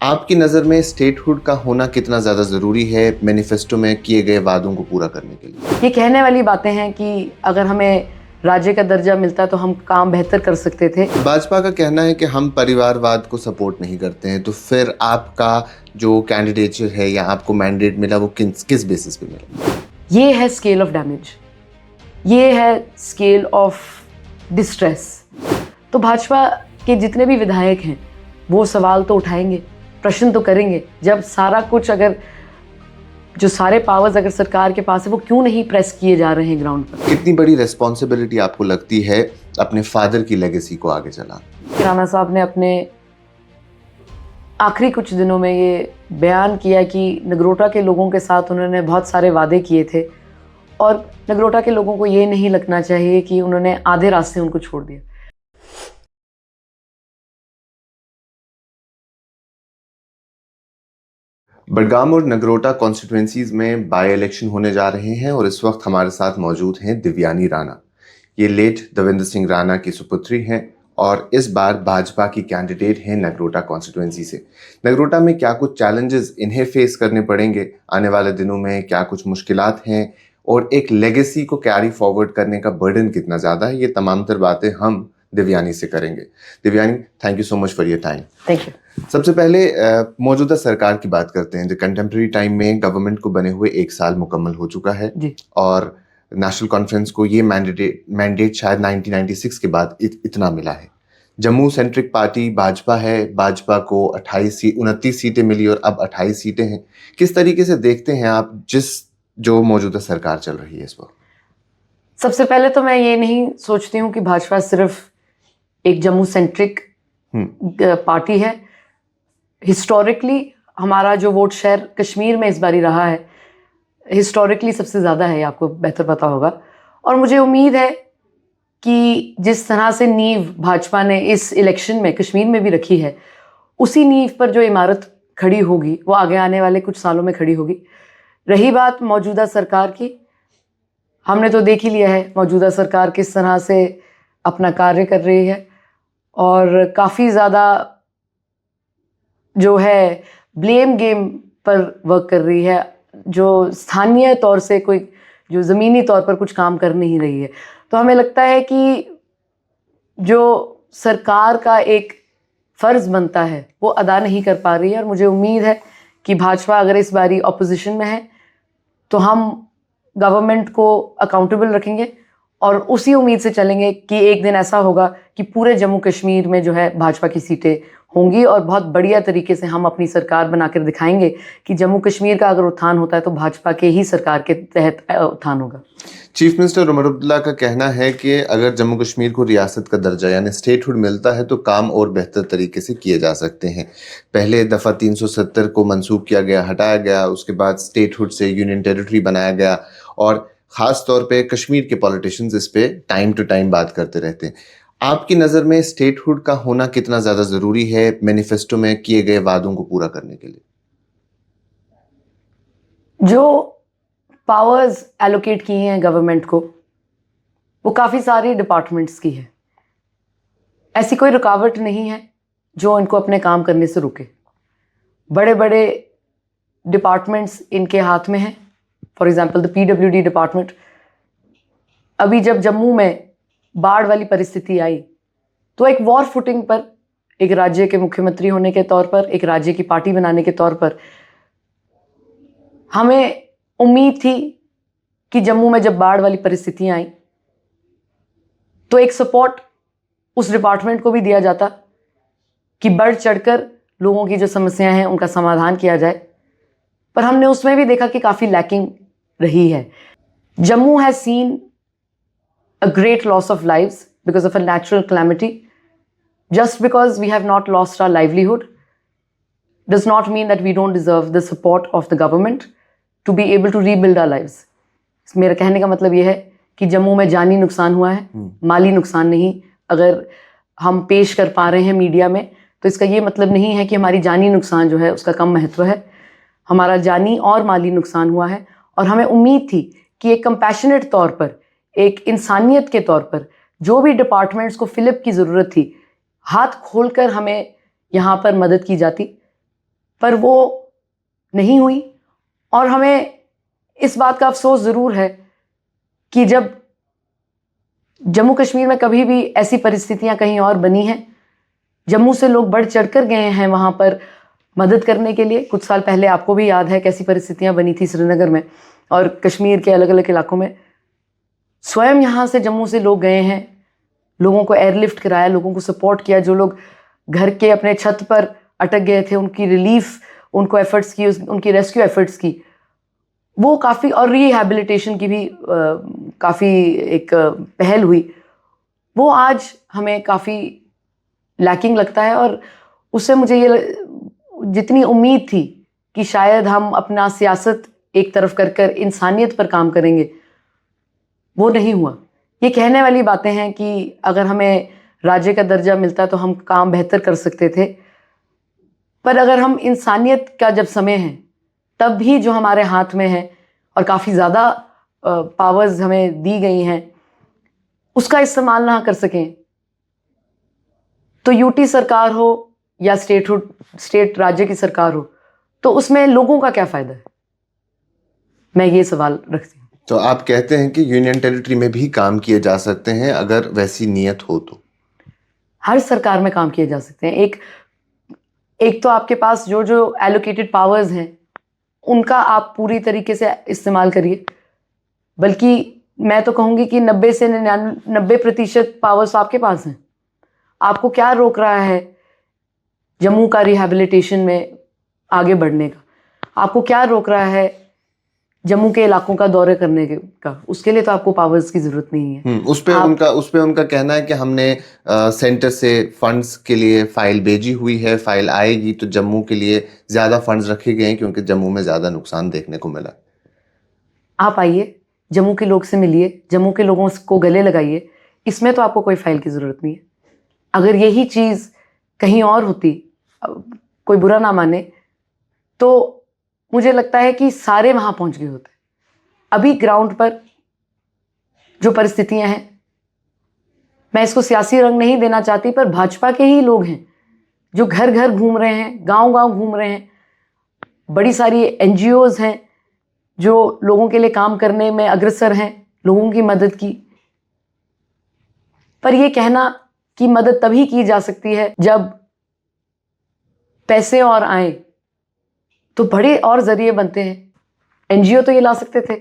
आपकी नज़र में स्टेटहुड का होना कितना ज़्यादा ज़रूरी है मैनिफेस्टो में किए गए वादों को पूरा करने के लिए? ये कहने वाली बातें हैं कि अगर हमें राज्य का दर्जा मिलता तो हम काम बेहतर कर सकते थे। भाजपा का कहना है कि हम परिवारवाद को सपोर्ट नहीं करते हैं, तो फिर आपका जो कैंडिडेचर है या आपको मैंडेट मिला वो किस बेसिस पे मिला? ये है स्केल ऑफ डैमेज, ये है स्केल ऑफ डिस्ट्रेस। तो भाजपा के जितने भी विधायक हैं वो सवाल तो उठाएंगे, प्रश्न तो करेंगे। जब सारा कुछ अगर जो सारे पावर्स अगर सरकार के पास है वो क्यों नहीं प्रेस किए जा रहे हैं ग्राउंड पर? कितनी बड़ी रेस्पॉन्सिबिलिटी आपको लगती है अपने फादर की लेगेसी को आगे चलाना? राणा साहब ने अपने आखिरी कुछ दिनों में ये बयान किया कि नगरोटा के लोगों के साथ उन्होंने बहुत सारे वादे किए थे और नगरोटा के लोगों को ये नहीं लगना चाहिए कि उन्होंने आधे रास्ते उनको छोड़ दिया। बडगाम और नगरोटा कॉन्स्टिट्यूएंसीज में बाय इलेक्शन होने जा रहे हैं और इस वक्त हमारे साथ मौजूद हैं दिव्यानी राणा। ये लेट देवेंद्र सिंह राणा की सुपुत्री हैं और इस बार भाजपा की कैंडिडेट हैं नगरोटा कॉन्स्टिट्यूएंसी से। नगरोटा में क्या कुछ चैलेंजेस इन्हें फेस करने पड़ेंगे आने वाले दिनों में, क्या कुछ मुश्किलात हैं और एक लेगेसी को कैरी फॉरवर्ड करने का बर्डन कितना ज़्यादा है, ये तमाम तर बातें हम दिव्यानी से करेंगे। Divyani, thank you so much for your time. Thank you. सबसे पहले मौजूदा सरकार की बात करते हैं। जो कंटेम्प्रेरी टाइम में गवर्नमेंट को बने हुए 1 साल मुकम्मल हो चुका है जी। और नेशनल कॉन्फ्रेंस को ये मैंडेट शायद 1996 के बाद इतना मिला है। जम्मू सेंट्रिक पार्टी भाजपा है, भाजपा को 29 सीटें मिली और अब 28 सीटें हैं। किस तरीके से देखते हैं आप जो मौजूदा सरकार चल रही है इस वक्त? सबसे पहले तो मैं ये नहीं सोचती हूँ कि भाजपा सिर्फ एक जम्मू सेंट्रिक पार्टी है। हिस्टोरिकली हमारा जो वोट शेयर कश्मीर में इस बारी रहा है, हिस्टोरिकली सबसे ज़्यादा है, आपको बेहतर पता होगा। और मुझे उम्मीद है कि जिस तरह से नींव भाजपा ने इस इलेक्शन में कश्मीर में भी रखी है, उसी नींव पर जो इमारत खड़ी होगी वो आगे आने वाले कुछ सालों में खड़ी होगी। रही बात मौजूदा सरकार की, हमने तो देख ही लिया है मौजूदा सरकार किस तरह से अपना कार्य कर रही है और काफ़ी ज़्यादा जो है ब्लेम गेम पर वर्क कर रही है, जो स्थानीय तौर से कोई जो ज़मीनी तौर पर कुछ काम कर नहीं रही है। तो हमें लगता है कि जो सरकार का एक फ़र्ज़ बनता है वो अदा नहीं कर पा रही है और मुझे उम्मीद है कि भाजपा अगर इस बारी ऑपोजिशन में है तो हम गवर्नमेंट को अकाउंटेबल रखेंगे और उसी उम्मीद से चलेंगे कि एक दिन ऐसा होगा कि पूरे जम्मू कश्मीर में जो है भाजपा की सीटें होंगी और बहुत बढ़िया तरीके से हम अपनी सरकार बनाकर दिखाएंगे कि जम्मू कश्मीर का अगर उत्थान होता है तो भाजपा के ही सरकार के तहत उत्थान होगा। चीफ मिनिस्टर उमर अब्दुल्ला का कहना है कि अगर जम्मू कश्मीर को रियासत का दर्जा यानी स्टेटहुड मिलता है तो काम और बेहतर तरीके से किए जा सकते हैं। पहले दफ़ा 370 को मंसूब किया गया, हटाया गया, उसके बाद स्टेटहुड से यूनियन टेरिटरी बनाया गया और ख़ास तौर पे कश्मीर के पॉलिटिशियंस इस पे टाइम टू टाइम बात करते रहते हैं। आपकी नज़र में स्टेटहुड का होना कितना ज़्यादा ज़रूरी है मैनिफेस्टो में किए गए वादों को पूरा करने के लिए? जो पावर्स एलोकेट किए हैं गवर्नमेंट को वो काफ़ी सारी डिपार्टमेंट्स की है। ऐसी कोई रुकावट नहीं है जो इनको अपने काम करने से रुके। बड़े बड़े डिपार्टमेंट्स इनके हाथ में हैं। For example the PWD department. अभी जब जम्मू में बाढ़ वाली परिस्थिति आई तो एक वॉर फुटिंग पर, एक राज्य के मुख्यमंत्री होने के तौर पर, एक राज्य की पार्टी बनाने के तौर पर हमें उम्मीद थी कि जम्मू में जब बाढ़ वाली परिस्थितियां आई तो एक सपोर्ट उस डिपार्टमेंट को भी दिया जाता कि बढ़ चढ़कर लोगों की जो समस्याएं हैं उनका समाधान किया जाए। पर हमने उसमें भी देखा कि काफ़ी लैकिंग रही है। Jammu has seen a great loss of lives because of a natural calamity. Just because we have not lost our livelihood does not mean that we don't deserve the support of the government to be able to rebuild our lives. मेरा कहने का मतलब ये है कि जम्मू में जानी नुकसान हुआ है, माली नुकसान नहीं। अगर हम पेश कर पा रहे हैं मीडिया में तो इसका ये मतलब नहीं है कि हमारी जानी नुकसान जो है उसका कम महत्व है। हमारा जानी और माली नुकसान हुआ है और हमें उम्मीद थी कि एक कंपैशनेट तौर पर, एक इंसानियत के तौर पर जो भी डिपार्टमेंट्स को फिलअप की ज़रूरत थी, हाथ खोलकर हमें यहाँ पर मदद की जाती। पर वो नहीं हुई। और हमें इस बात का अफसोस ज़रूर है कि जब जम्मू कश्मीर में कभी भी ऐसी परिस्थितियां कहीं और बनी हैं, जम्मू से लोग बढ़ चढ़कर गए हैं वहाँ पर मदद करने के लिए। कुछ साल पहले आपको भी याद है कैसी परिस्थितियां बनी थी श्रीनगर में और कश्मीर के अलग अलग इलाकों में। स्वयं यहाँ से जम्मू से लोग गए हैं, लोगों को एयरलिफ्ट कराया, लोगों को सपोर्ट किया। जो लोग घर के अपने छत पर अटक गए थे उनकी रिलीफ, उनको एफर्ट्स की, उनकी रेस्क्यू एफर्ट्स की, वो काफ़ी, और रिहैबिलिटेशन की भी काफ़ी एक पहल हुई। वो आज हमें काफ़ी लैकिंग लगता है। और उससे मुझे ये जितनी उम्मीद थी कि शायद हम अपना सियासत एक तरफ कर कर इंसानियत पर काम करेंगे, वो नहीं हुआ। ये कहने वाली बातें हैं कि अगर हमें राज्य का दर्जा मिलता तो हम काम बेहतर कर सकते थे, पर अगर हम इंसानियत का जब समय है तब भी जो हमारे हाथ में है और काफ़ी ज़्यादा पावर्स हमें दी गई हैं उसका इस्तेमाल ना कर सकें, तो यूटी सरकार हो या स्टेट राज्य की सरकार हो, तो उसमें लोगों का क्या फ़ायदा है? मैं ये सवाल रखती हूँ। तो आप कहते हैं कि यूनियन टेरिटरी में भी काम किए जा सकते हैं अगर वैसी नीयत हो तो? हर सरकार में काम किए जा सकते हैं। एक तो आपके पास जो जो एलोकेटेड पावर्स हैं उनका आप पूरी तरीके से इस्तेमाल करिए, बल्कि मैं तो कहूँगी कि 90 से 99% पावर्स आपके पास हैं। आपको क्या रोक रहा है जम्मू का रिहैबिलिटेशन में आगे बढ़ने का? आपको क्या रोक रहा है जम्मू के इलाकों का दौरे करने का? उसके लिए तो आपको पावर्स की जरूरत नहीं है। उस पे उनका कहना है कि हमने सेंटर से फंड्स के लिए फाइल भेजी हुई है, फाइल आएगी तो जम्मू के लिए ज्यादा फंड्स रखे गए हैं क्योंकि जम्मू में ज्यादा नुकसान देखने को मिला। आप आइए, जम्मू के लोग से मिलिए, जम्मू के लोगों को गले लगाइए। इसमें तो आपको कोई फाइल की ज़रूरत नहीं है। अगर यही चीज़ कहीं और होती, कोई बुरा ना माने, तो मुझे लगता है कि सारे वहाँ पहुँच गए होते। अभी ग्राउंड पर जो परिस्थितियाँ हैं, मैं इसको सियासी रंग नहीं देना चाहती, पर भाजपा के ही लोग हैं जो घर घर घूम रहे हैं, गांव-गांव घूम रहे हैं। बड़ी सारी एनजीओज़ हैं जो लोगों के लिए काम करने में अग्रसर हैं, लोगों की मदद की। पर ये कहना कि मदद तभी की जा सकती है जब पैसे और आए, तो बड़े और जरिए बनते हैं। एनजीओ तो ये ला सकते थे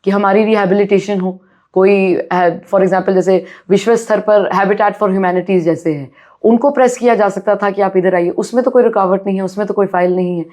कि हमारी रिहैबिलिटेशन हो, कोई फॉर एग्जांपल जैसे विश्व स्तर पर हैबिटेट फॉर ह्यूमैनिटीज़ जैसे हैं, उनको प्रेस किया जा सकता था कि आप इधर आइए। उसमें तो कोई रुकावट नहीं है, उसमें तो कोई फाइल नहीं है।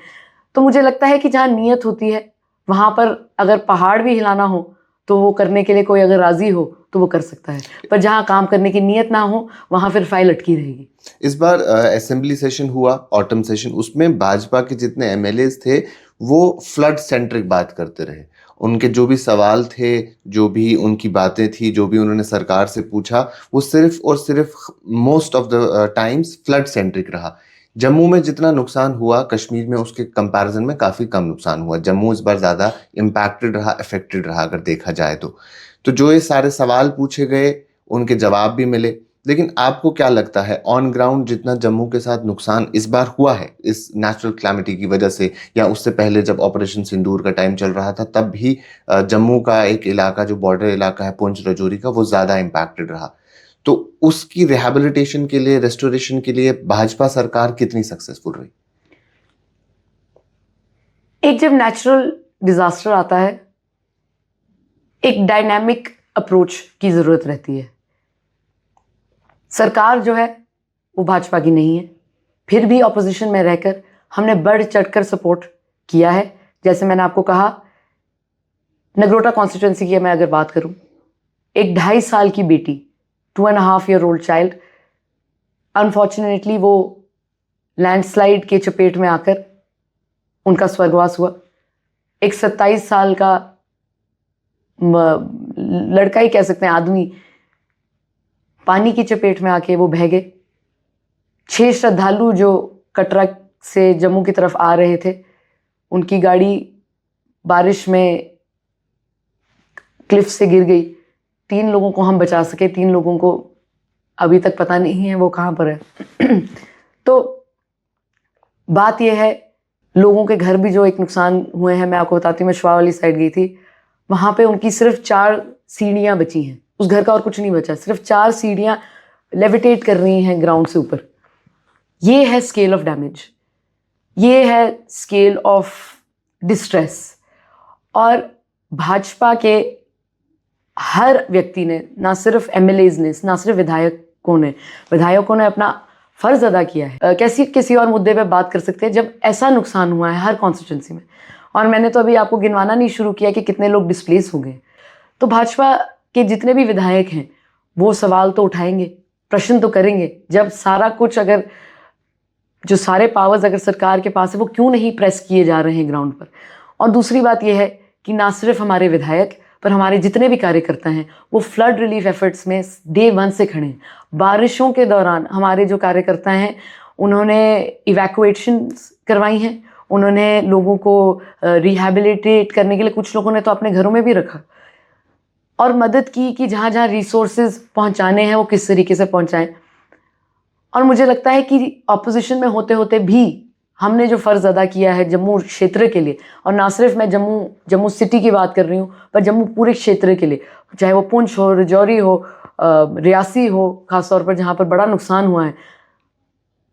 तो मुझे लगता है कि जहाँ नीयत होती है वहाँ पर अगर पहाड़ भी हिलाना हो तो वो करने के लिए कोई अगर राजी हो तो वो कर सकता है, पर जहाँ काम करने की नीयत ना हो वहाँ फिर फाइल अटकी रहेगी। इस बार असेंबली सेशन हुआ, ऑटम सेशन, उसमें भाजपा के जितने एमएलएज थे वो फ्लड सेंट्रिक बात करते रहे। उनके जो भी सवाल थे, जो भी उनकी बातें थी, जो भी उन्होंने सरकार से पूछा, वो सिर्फ और सिर्फ most of the times flood centric रहा। जम्मू में जितना नुकसान हुआ कश्मीर में उसके कंपैरिजन में काफ़ी कम नुकसान हुआ। जम्मू इस बार ज़्यादा इम्पैक्टेड रहा, अफेक्टेड रहा अगर देखा जाए तो जो ये सारे सवाल पूछे गए उनके जवाब भी मिले। लेकिन आपको क्या लगता है ऑन ग्राउंड जितना जम्मू के साथ नुकसान इस बार हुआ है इस नेचुरल क्लैमिटी की वजह से, या उससे पहले जब ऑपरेशन सिंदूर का टाइम चल रहा था तब भी जम्मू का एक इलाका जो बॉर्डर इलाका है पुंछ राजौरी का, वो ज़्यादा इम्पैक्टेड रहा, तो उसकी रिहैबिलिटेशन के लिए, रेस्टोरेशन के लिए भाजपा सरकार कितनी सक्सेसफुल रही? एक जब नेचुरल डिजास्टर आता है, एक डायनामिक अप्रोच की जरूरत रहती है। सरकार जो है वो भाजपा की नहीं है, फिर भी ऑपोजिशन में रहकर हमने बढ़ चढ़कर सपोर्ट किया है। जैसे मैंने आपको कहा, नगरोटा कॉन्स्टिट्यूंसी की मैं अगर बात करूं, एक 2.5 साल की बेटी, 2.5 year old चाइल्ड, अनफॉर्चुनेटली वो लैंडस्लाइड के चपेट में आकर उनका स्वर्गवास हुआ। एक 27 साल का लड़का ही कह सकते हैं, आदमी, पानी की चपेट में आके वो बह गए। 6 श्रद्धालु जो कटरा से जम्मू की तरफ आ रहे थे, उनकी गाड़ी बारिश में क्लिफ से गिर गई। 3 लोगों को हम बचा सके, 3 लोगों को अभी तक पता नहीं है वो कहाँ पर है। तो बात यह है लोगों के घर भी जो एक नुकसान हुए हैं, मैं आपको बताती हूँ, मैं शवा वाली साइड गई थी, वहाँ पे उनकी सिर्फ 4 सीढ़ियाँ बची हैं, उस घर का और कुछ नहीं बचा, सिर्फ 4 सीढ़ियाँ लेविटेट कर रही हैं ग्राउंड से ऊपर। ये है स्केल ऑफ डैमेज, ये है स्केल ऑफ डिस्ट्रेस। और भाजपा के हर व्यक्ति ने, ना सिर्फ एमएलएज ने, ना सिर्फ विधायकों ने अपना फर्ज अदा किया है। कैसी किसी और मुद्दे पे बात कर सकते हैं जब ऐसा नुकसान हुआ है हर कॉन्स्टिट्यूंसी में। और मैंने तो अभी आपको गिनवाना नहीं शुरू किया कि कितने लोग डिस्प्लेस हो गए। तो भाजपा के जितने भी विधायक हैं वो सवाल तो उठाएंगे, प्रश्न तो करेंगे। जब सारा कुछ, अगर जो सारे पावर्स अगर सरकार के पास है, वो क्यों नहीं प्रेस किए जा रहे हैं ग्राउंड पर। और दूसरी बात यह है कि ना सिर्फ हमारे विधायक पर हमारे जितने भी कार्यकर्ता हैं वो फ्लड रिलीफ एफर्ट्स में डे 1 से खड़े हैं। बारिशों के दौरान हमारे जो कार्यकर्ता हैं उन्होंने इवैक्यूएशन करवाई हैं, उन्होंने लोगों को रिहैबिलिटेट करने के लिए कुछ लोगों ने तो अपने घरों में भी रखा और मदद की कि जहाँ जहाँ रिसोर्सेज पहुँचाने हैं वो किस तरीके से पहुँचाएं। और मुझे लगता है कि ऑपोजिशन में होते होते भी हमने जो फ़र्ज़ अदा किया है जम्मू क्षेत्र के लिए, और ना सिर्फ मैं जम्मू सिटी की बात कर रही हूँ, पर जम्मू पूरे क्षेत्र के लिए, चाहे वो पुंछ हो, राजौरी हो, रियासी हो, ख़ासतौर पर जहाँ पर बड़ा नुकसान हुआ है,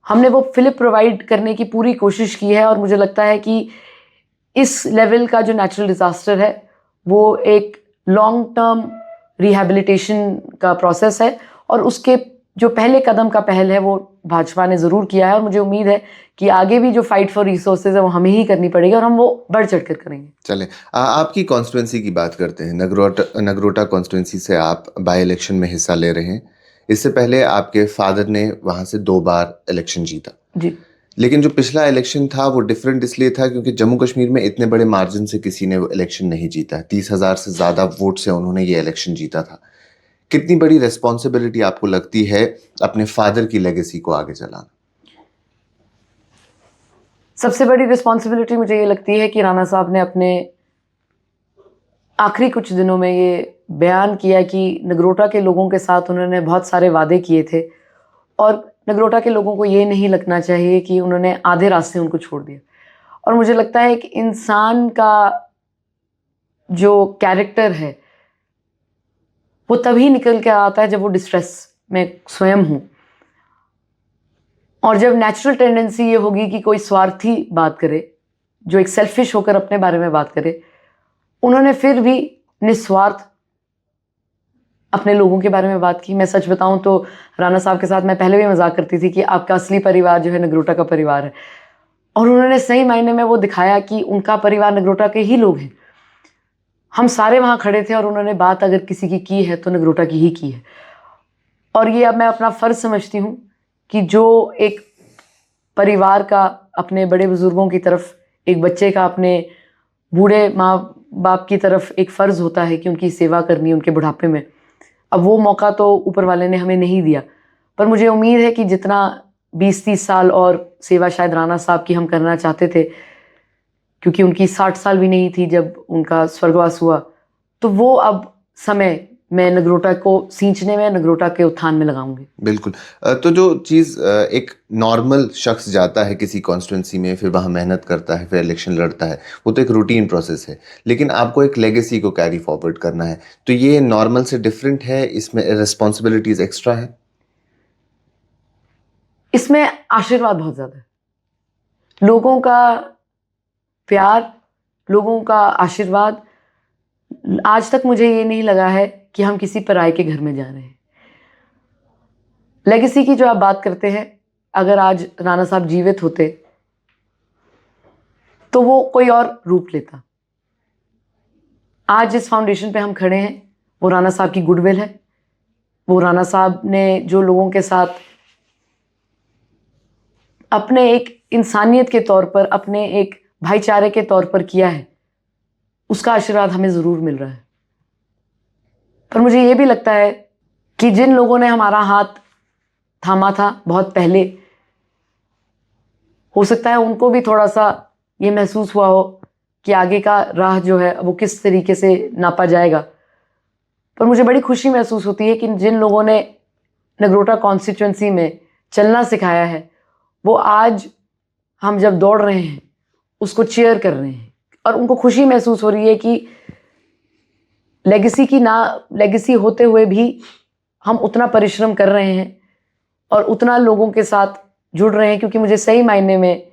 हमने वो फिलिप प्रोवाइड करने की पूरी कोशिश की है। और मुझे लगता है कि इस लेवल का जो नेचुरल डिज़ास्टर है वो एक लॉन्ग टर्म रिहैबिलिटेशन का प्रोसेस है, और उसके जो पहले कदम का पहल है वो भाजपा ने ज़रूर किया है। और मुझे उम्मीद है कि आगे भी जो फाइट फॉर रिसोर्सेज है वो हमें ही करनी पड़ेगी और हम वो बढ़ चढ़ कर करेंगे। चलें, आपकी कॉन्स्टिट्यूंसी की बात करते हैं। नगरोटा कॉन्स्टिट्यूंसी से आप बाई इलेक्शन में हिस्सा ले रहे हैं। इससे पहले आपके फादर ने वहाँ से 2 बार इलेक्शन जीता जी। लेकिन जो पिछला इलेक्शन था वो डिफरेंट इसलिए था क्योंकि जम्मू कश्मीर में इतने बड़े मार्जिन से किसी ने इलेक्शन नहीं जीता। 30,000 से ज़्यादा वोट से उन्होंने ये इलेक्शन जीता था। कितनी बड़ी रिस्पॉन्सिबिलिटी आपको लगती है अपने फादर की लेगेसी को आगे चलाना? सबसे बड़ी रिस्पॉन्सिबिलिटी मुझे ये लगती है कि राणा साहब ने अपने आखिरी कुछ दिनों में ये बयान किया कि नगरोटा के लोगों के साथ उन्होंने बहुत सारे वादे किए थे और नगरोटा के लोगों को ये नहीं लगना चाहिए कि उन्होंने आधे रास्ते उनको छोड़ दिया। और मुझे लगता है कि इंसान का जो कैरेक्टर है वो तभी निकल के आता है जब वो डिस्ट्रेस में स्वयं हो, और जब नेचुरल टेंडेंसी ये होगी कि कोई स्वार्थी बात करे, जो एक सेल्फिश होकर अपने बारे में बात करे। उन्होंने फिर भी निस्वार्थ अपने लोगों के बारे में बात की। मैं सच बताऊं तो राणा साहब के साथ मैं पहले भी मजाक करती थी कि आपका असली परिवार जो है नगरोटा का परिवार है, और उन्होंने सही मायने में वो दिखाया कि उनका परिवार नगरोटा के ही लोग हैं। हम सारे वहाँ खड़े थे और उन्होंने बात अगर किसी की है तो नगरोटा की ही की है। और ये अब मैं अपना फ़र्ज़ समझती हूँ कि जो एक परिवार का अपने बड़े बुज़ुर्गों की तरफ, एक बच्चे का अपने बूढ़े माँ बाप की तरफ एक फ़र्ज़ होता है कि उनकी सेवा करनी उनके बुढ़ापे में। अब वो मौका तो ऊपर वाले ने हमें नहीं दिया, पर मुझे उम्मीद है कि जितना 20-30 साल और सेवा शायद राणा साहब की हम करना चाहते थे, क्योंकि उनकी 60 साल भी नहीं थी जब उनका स्वर्गवास हुआ, तो वो अब समय मैं नगरोटा को सींचने में, नगरोटा के उत्थान में लगाऊंगी। बिल्कुल। तो जो चीज़ एक नॉर्मल शख्स जाता है किसी कॉन्स्टिट्यूंसी में, फिर वहाँ मेहनत करता है, फिर इलेक्शन लड़ता है, वो तो एक रूटीन प्रोसेस है। लेकिन आपको एक लेगेसी को कैरी फॉरवर्ड करना है, तो ये नॉर्मल से डिफरेंट है, इसमें रिस्पॉन्सिबिलिटीज़ एक्स्ट्रा है? इसमें आशीर्वाद बहुत ज़्यादा है, लोगों का प्यार, लोगों का आशीर्वाद। आज तक मुझे ये नहीं लगा है कि हम किसी पराये के घर में जा रहे हैं। लेगेसी की जो आप बात करते हैं, अगर आज राणा साहब जीवित होते तो वो कोई और रूप लेता। आज जिस फाउंडेशन पे हम खड़े हैं वो राणा साहब की गुडविल है, वो राणा साहब ने जो लोगों के साथ अपने एक इंसानियत के तौर पर, अपने एक भाईचारे के तौर पर किया है, उसका आशीर्वाद हमें ज़रूर मिल रहा है। पर मुझे ये भी लगता है कि जिन लोगों ने हमारा हाथ थामा था बहुत पहले, हो सकता है उनको भी थोड़ा सा ये महसूस हुआ हो कि आगे का राह जो है वो किस तरीके से नापा जाएगा। पर मुझे बड़ी खुशी महसूस होती है कि जिन लोगों ने नगरोटा कॉन्स्टिट्यूंसी में चलना सिखाया है, वो आज हम जब दौड़ रहे हैं उसको चेयर कर रहे हैं और उनको खुशी महसूस हो रही है कि लेगेसी होते हुए भी हम उतना परिश्रम कर रहे हैं और उतना लोगों के साथ जुड़ रहे हैं, क्योंकि मुझे सही मायने में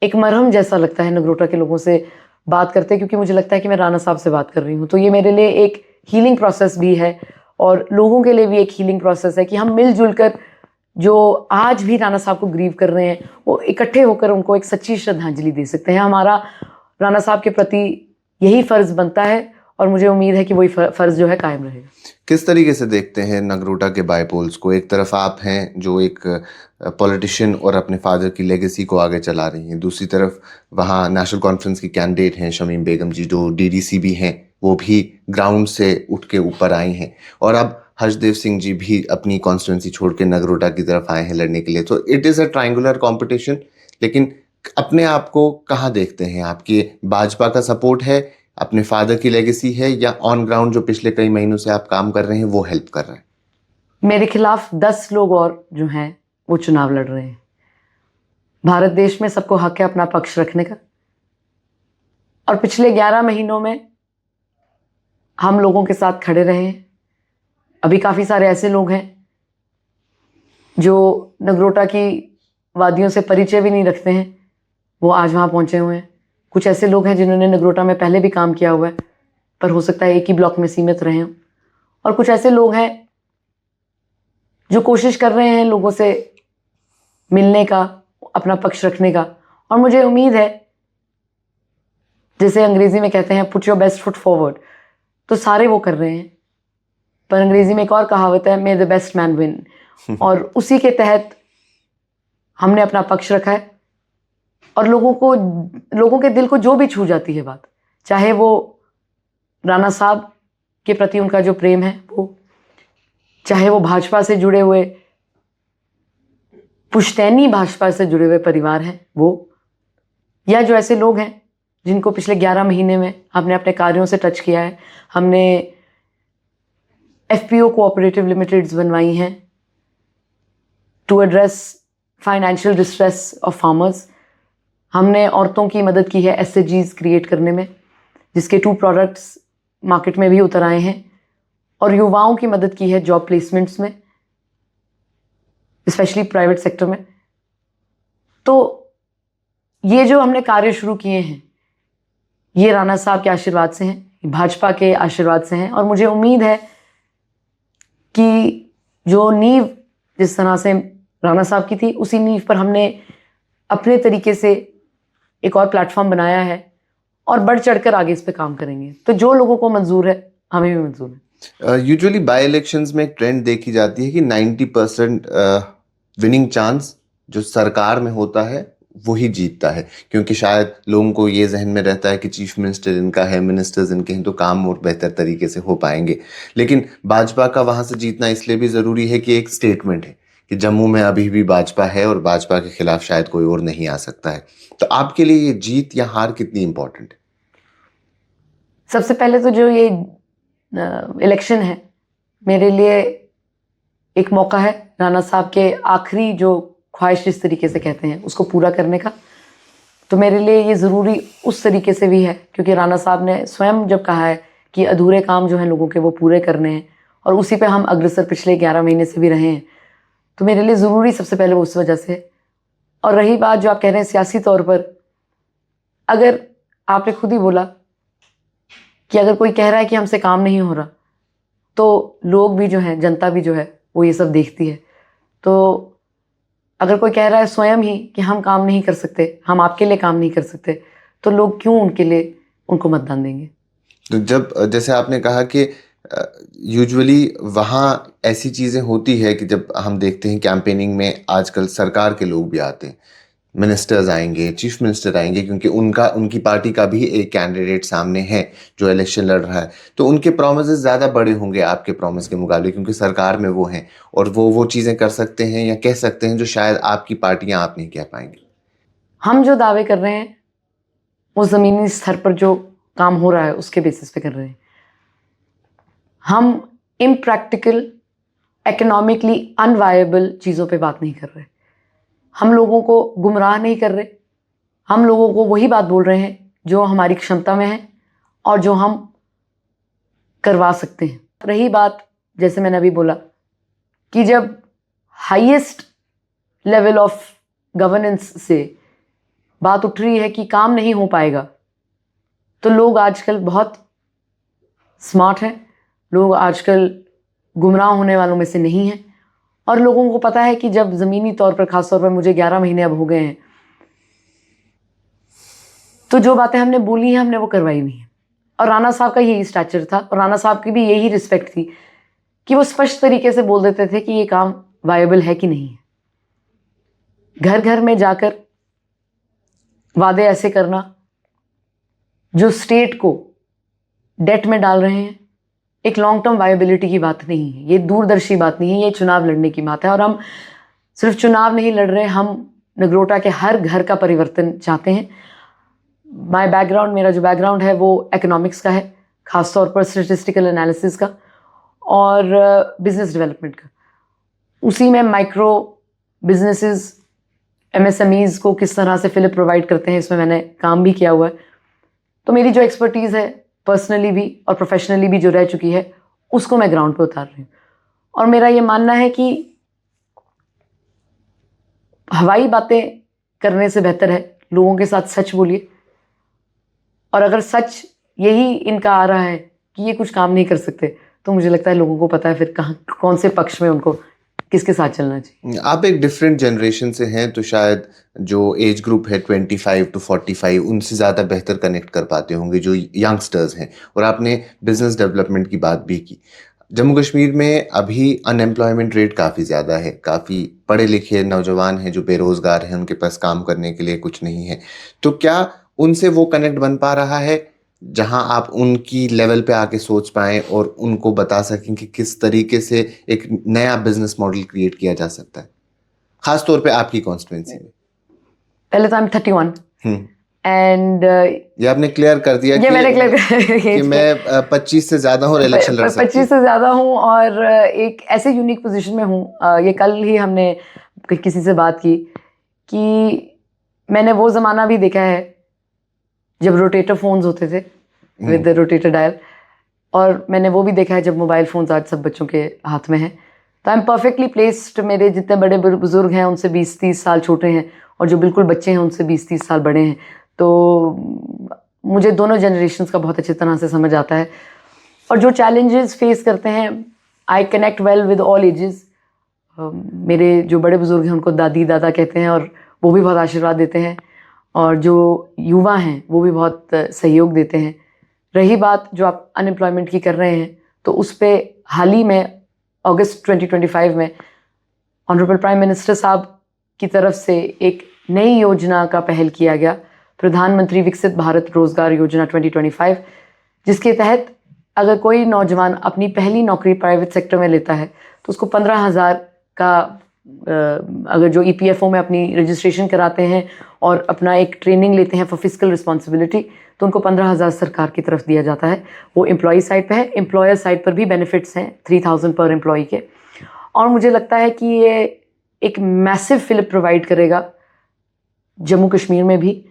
एक मरहम जैसा लगता है नगरोटा के लोगों से बात करते, क्योंकि मुझे लगता है कि मैं राणा साहब से बात कर रही हूँ। तो ये मेरे लिए एक हीलिंग प्रोसेस भी है और लोगों के लिए भी एक हीलिंग प्रोसेस है कि हम मिलजुल कर जो आज भी राणा साहब को ग्रीव कर रहे हैं वो इकट्ठे होकर उनको एक सच्ची श्रद्धांजलि दे सकते हैं। हमारा राणा साहब के प्रति यही फ़र्ज़ बनता है और मुझे उम्मीद है कि वही फ़र्ज़ जो है कायम रहेगा। किस तरीके से देखते हैं नगरोटा के बायपोल्स को? एक तरफ आप हैं जो एक पॉलिटिशियन और अपने फादर की लेगेसी को आगे चला रही हैं, दूसरी तरफ वहाँ नेशनल कॉन्फ्रेंस की कैंडिडेट हैं शमीम बेगम जी, जो डीडीसी भी हैं, वो भी ग्राउंड से उठ के ऊपर आई हैं, और अब हर्षदेव सिंह जी भी अपनी कॉन्स्टिट्यूंसी छोड़ के नगरोटा की तरफ आए हैं लड़ने के लिए। तो it is a triangular competition, लेकिन अपने आप को कहाँ देखते हैं? आपकी भाजपा का सपोर्ट है, अपने फादर की लेगेसी है, या ऑन ग्राउंड जो पिछले कई महीनों से आप काम कर रहे हैं वो हेल्प कर रहे हैं? मेरे खिलाफ 10 लोग और जो हैं वो चुनाव लड़ रहे हैं। भारत देश में सबको हक है अपना पक्ष रखने का, और पिछले 11 महीनों में हम लोगों के साथ खड़े रहे हैं। अभी काफ़ी सारे ऐसे लोग हैं जो नगरोटा की वादियों से परिचय भी नहीं रखते हैं, वो आज वहाँ पहुँचे हुए हैं। कुछ ऐसे लोग हैं जिन्होंने नगरोटा में पहले भी काम किया हुआ है, पर हो सकता है एक ही ब्लॉक में सीमित रहे हों, और कुछ ऐसे लोग हैं जो कोशिश कर रहे हैं लोगों से मिलने का, अपना पक्ष रखने का। और मुझे उम्मीद है, जैसे अंग्रेजी में कहते हैं put your best foot forward, तो सारे वो कर रहे हैं। पर अंग्रेजी में एक और कहावत है, मे द बेस्ट मैन विन, और उसी के तहत हमने अपना पक्ष रखा है। और लोगों के दिल को जो भी छू जाती है बात, चाहे वो राणा साहब के प्रति उनका जो प्रेम है वो, चाहे वो भाजपा से जुड़े हुए पुश्तैनी भाजपा से जुड़े हुए परिवार हैं वो, या जो ऐसे लोग हैं जिनको पिछले 11 महीने में हमने अपने कार्यों से टच किया है। हमने FPO कोऑपरेटिव लिमिटेड्स बनवाई हैं to address financial distress of farmers. हमने औरतों की मदद की है SHGs क्रिएट करने में, जिसके 2 प्रोडक्ट्स मार्केट में भी उतर आए हैं, और युवाओं की मदद की है जॉब प्लेसमेंट्स में, स्पेशली प्राइवेट सेक्टर में। तो ये जो हमने कार्य शुरू किए हैं ये राणा साहब के आशीर्वाद से हैं, भाजपा के आशीर्वाद से हैं, और मुझे उम्मीद है कि जो नींव जिस तरह से राणा साहब की थी, उसी नींव पर हमने अपने तरीके से एक और प्लेटफॉर्म बनाया है और बढ़ चढ़कर आगे इस पे काम करेंगे। तो जो लोगों को मंजूर है हमें भी मंजूर है। यूजुअली बाय इलेक्शंस में एक ट्रेंड देखी जाती है कि 90% विनिंग चांस जो सरकार में होता है वही जीतता है, क्योंकि शायद लोगों को ये जहन में रहता है कि चीफ मिनिस्टर इनका है, मिनिस्टर्स इनके हैं, तो काम और बेहतर तरीके से हो पाएंगे। लेकिन भाजपा का वहाँ से जीतना इसलिए भी ज़रूरी है कि एक स्टेटमेंट है कि जम्मू में अभी भी भाजपा है और भाजपा के खिलाफ शायद कोई और नहीं आ सकता है। तो आपके लिए ये जीत या हार कितनी इंपॉर्टेंट है? सबसे पहले तो जो ये इलेक्शन है मेरे लिए एक मौका है राणा साहब के आखिरी जो ख्वाहिश जिस तरीके से कहते हैं उसको पूरा करने का। तो मेरे लिए ये ज़रूरी उस तरीके से भी है क्योंकि राणा साहब ने स्वयं जब कहा है कि अधूरे काम जो हैं लोगों के वो पूरे करने हैं, और उसी पे हम अग्रसर पिछले 11 महीने से भी रहे हैं, तो मेरे लिए ज़रूरी सबसे पहले वो उस वजह से। और रही बात जो आप कह रहे हैं सियासी तौर पर, अगर आपने खुद ही बोला कि अगर कोई कह रहा है कि हमसे काम नहीं हो रहा, तो लोग भी जो हैं, जनता भी जो है वो ये सब देखती है। तो अगर कोई कह रहा है स्वयं ही कि हम काम नहीं कर सकते, हम आपके लिए काम नहीं कर सकते, तो लोग क्यों उनके लिए उनको मतदान देंगे? तो जब जैसे आपने कहा कि यूजुअली वहाँ ऐसी चीज़ें होती है कि जब हम देखते हैं कैंपेनिंग में आजकल सरकार के लोग भी आते हैं, मिनिस्टर्स आएंगे, चीफ मिनिस्टर आएंगे, क्योंकि उनकी पार्टी का भी एक कैंडिडेट सामने है जो इलेक्शन लड़ रहा है, तो उनके प्रोमिसेस ज़्यादा बड़े होंगे आपके प्रॉमिस के मुकाबले, क्योंकि सरकार में वो हैं और वो चीज़ें कर सकते हैं या कह सकते हैं जो शायद आपकी पार्टियां आप नहीं कह पाएंगी। हम जो दावे कर रहे हैं वो ज़मीनी स्तर पर जो काम हो रहा है उसके बेसिस पे कर रहे हैं। हम इम्प्रैक्टिकल, इकोनॉमिकली अनवायबल चीज़ों पे बात नहीं कर रहे। हम लोगों को गुमराह नहीं कर रहे, हम लोगों को वही बात बोल रहे हैं जो हमारी क्षमता में है और जो हम करवा सकते हैं। रही बात, जैसे मैंने अभी बोला, कि जब हाईएस्ट लेवल ऑफ गवर्नेंस से बात उठ रही है कि काम नहीं हो पाएगा, तो लोग आजकल बहुत स्मार्ट हैं, लोग आजकल गुमराह होने वालों में से नहीं हैं, और लोगों को पता है कि जब ज़मीनी तौर पर, ख़ास तौर पर मुझे 11 महीने अब हो गए हैं, तो जो बातें हमने बोली हैं हमने वो करवाई हुई हैं। और राणा साहब का यही स्टैचर था और राणा साहब की भी यही रिस्पेक्ट थी कि वो स्पष्ट तरीके से बोल देते थे कि ये काम वायबल है कि नहीं है। घर घर में जाकर वादे ऐसे करना जो स्टेट को डेट में डाल रहे हैं, एक लॉन्ग टर्म वायबिलिटी की बात नहीं है, ये दूरदर्शी बात नहीं है, ये चुनाव लड़ने की बात है। और हम सिर्फ चुनाव नहीं लड़ रहे, हम नगरोटा के हर घर का परिवर्तन चाहते हैं। माय बैकग्राउंड, मेरा जो बैकग्राउंड है वो इकोनॉमिक्स का है, ख़ासतौर पर स्टैटिस्टिकल एनालिसिस का और बिजनेस डेवलपमेंट का। उसी में माइक्रो बिजनेसेस, MSMEs को किस तरह से फिलिप प्रोवाइड करते हैं, इसमें मैंने काम भी किया हुआ है। तो मेरी जो एक्सपर्टीज़ है पर्सनली भी और प्रोफेशनली भी जो रह चुकी है, उसको मैं ग्राउंड पे उतार रही हूँ। और मेरा ये मानना है कि हवाई बातें करने से बेहतर है लोगों के साथ सच बोलिए, और अगर सच यही इनका आ रहा है कि ये कुछ काम नहीं कर सकते, तो मुझे लगता है लोगों को पता है फिर कहाँ, कौन से पक्ष में उनको किसके साथ चलना चाहिए। आप एक डिफरेंट जनरेशन से हैं, तो शायद जो एज ग्रुप है 25 to 45 उनसे ज़्यादा बेहतर कनेक्ट कर पाते होंगे जो यंगस्टर्स हैं। और आपने बिजनेस डेवलपमेंट की बात भी की। जम्मू कश्मीर में अभी अनएम्प्लॉयमेंट रेट काफ़ी ज़्यादा है, काफ़ी पढ़े लिखे नौजवान हैं जो बेरोज़गार हैं, उनके पास काम करने के लिए कुछ नहीं है। तो क्या उनसे वो कनेक्ट बन पा रहा है जहां आप उनकी लेवल पे आके सोच पाएं और उनको बता सकें कि किस तरीके से एक नया बिजनेस मॉडल क्रिएट किया जा सकता है, खास तौर पे आपकी कॉन्स्टिट्यूंसी में? पहले तो I'm 31 एंड ये आपने क्लियर कर दिया ये मैंने क्लियर कि मैं 25 से ज्यादा हूँ और इलेक्शन लड़ सकती 25 से ज़्यादा हूँ और एक ऐसे यूनिक पोजीशन में हूँ। ये कल ही हमने किसी से बात की कि मैंने वो ज़माना भी देखा है जब रोटेटर फ़ोन्स होते थे विद रोटेटर डायल, और मैंने वो भी देखा है जब मोबाइल फ़ोन्स आज सब बच्चों के हाथ में हैं। तो आई एम परफेक्टली प्लेस्ड। मेरे जितने बड़े बुजुर्ग हैं उनसे 20-30 साल छोटे हैं, और जो बिल्कुल बच्चे हैं उनसे 20-30 साल बड़े हैं। तो मुझे दोनों जनरेशन्स का बहुत अच्छी तरह से समझ आता है, और जो चैलेंजेस फेस करते हैं I connect well with all ages. मेरे जो बड़े बुजुर्ग हैं उनको दादी दादा कहते हैं और वो भी बहुत आशीर्वाद देते हैं, और जो युवा हैं वो भी बहुत सहयोग देते हैं। रही बात जो आप अनएम्प्लॉयमेंट की कर रहे हैं, तो उस पर हाल ही में अगस्त 2025 में ऑनरेबल प्राइम मिनिस्टर साहब की तरफ से एक नई योजना का पहल किया गया, प्रधानमंत्री विकसित भारत रोजगार योजना 2025, जिसके तहत अगर कोई नौजवान अपनी पहली नौकरी प्राइवेट सेक्टर में लेता है तो उसको 15,000 का, अगर जो EPFO में अपनी रजिस्ट्रेशन कराते हैं और अपना एक ट्रेनिंग लेते हैं फॉर फिजिकल रिस्पॉन्सिबिलिटी, तो उनको 15,000 सरकार की तरफ दिया जाता है। वो एम्प्लॉय साइड पे है, एम्प्लॉयर साइड पर भी बेनिफिट्स हैं 3,000 पर एम्प्लॉय के। और मुझे लगता है कि ये एक मैसिव फिलिप प्रोवाइड करेगा जम्मू कश्मीर में भी।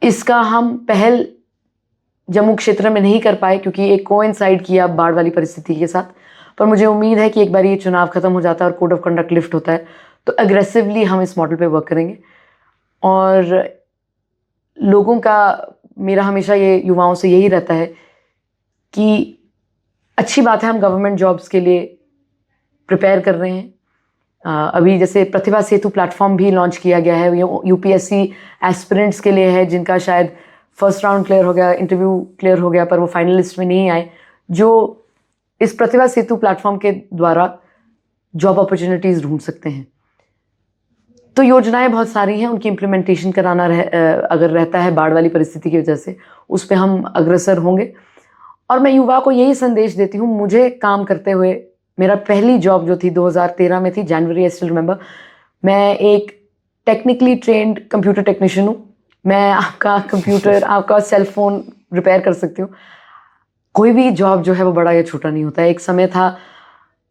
इसका हम पहल जम्मू क्षेत्र में नहीं कर पाए क्योंकि एक कोइंसाइड किया बाढ़ वाली परिस्थिति के साथ, पर मुझे उम्मीद है कि एक बार ये चुनाव ख़त्म हो जाता है और कोड ऑफ कंडक्ट लिफ्ट होता है तो अग्रेसिवली हम इस मॉडल पे वर्क करेंगे। और लोगों का, मेरा हमेशा ये युवाओं से यही रहता है कि अच्छी बात है हम गवर्नमेंट जॉब्स के लिए प्रिपेयर कर रहे हैं। अभी जैसे प्रतिभा सेतु प्लेटफॉर्म भी लॉन्च किया गया है, UPSC एस्पिरेंट्स के लिए है जिनका शायद फर्स्ट राउंड क्लियर हो गया, इंटरव्यू क्लियर हो गया, पर वो फाइनलिस्ट में नहीं आए, जो इस प्रतिभा सेतु प्लेटफॉर्म के द्वारा जॉब अपॉर्चुनिटीज़ ढूंढ सकते हैं। तो योजनाएं बहुत सारी हैं, उनकी इम्प्लीमेंटेशन कराना अगर रहता है बाढ़ वाली परिस्थिति की वजह से, उस पर हम अग्रसर होंगे। और मैं युवा को यही संदेश देती हूँ, मुझे काम करते हुए, मेरा पहली जॉब जो थी 2013 में थी, जनवरी, आई स्टिल रिमेंबर। मैं एक टेक्निकली ट्रेंड कंप्यूटर टेक्नीशियन हूँ। मैं आपका कंप्यूटर, आपका सेल फोन रिपेयर कर सकती हूँ। कोई भी जॉब जो है वो बड़ा या छोटा नहीं होता है। एक समय था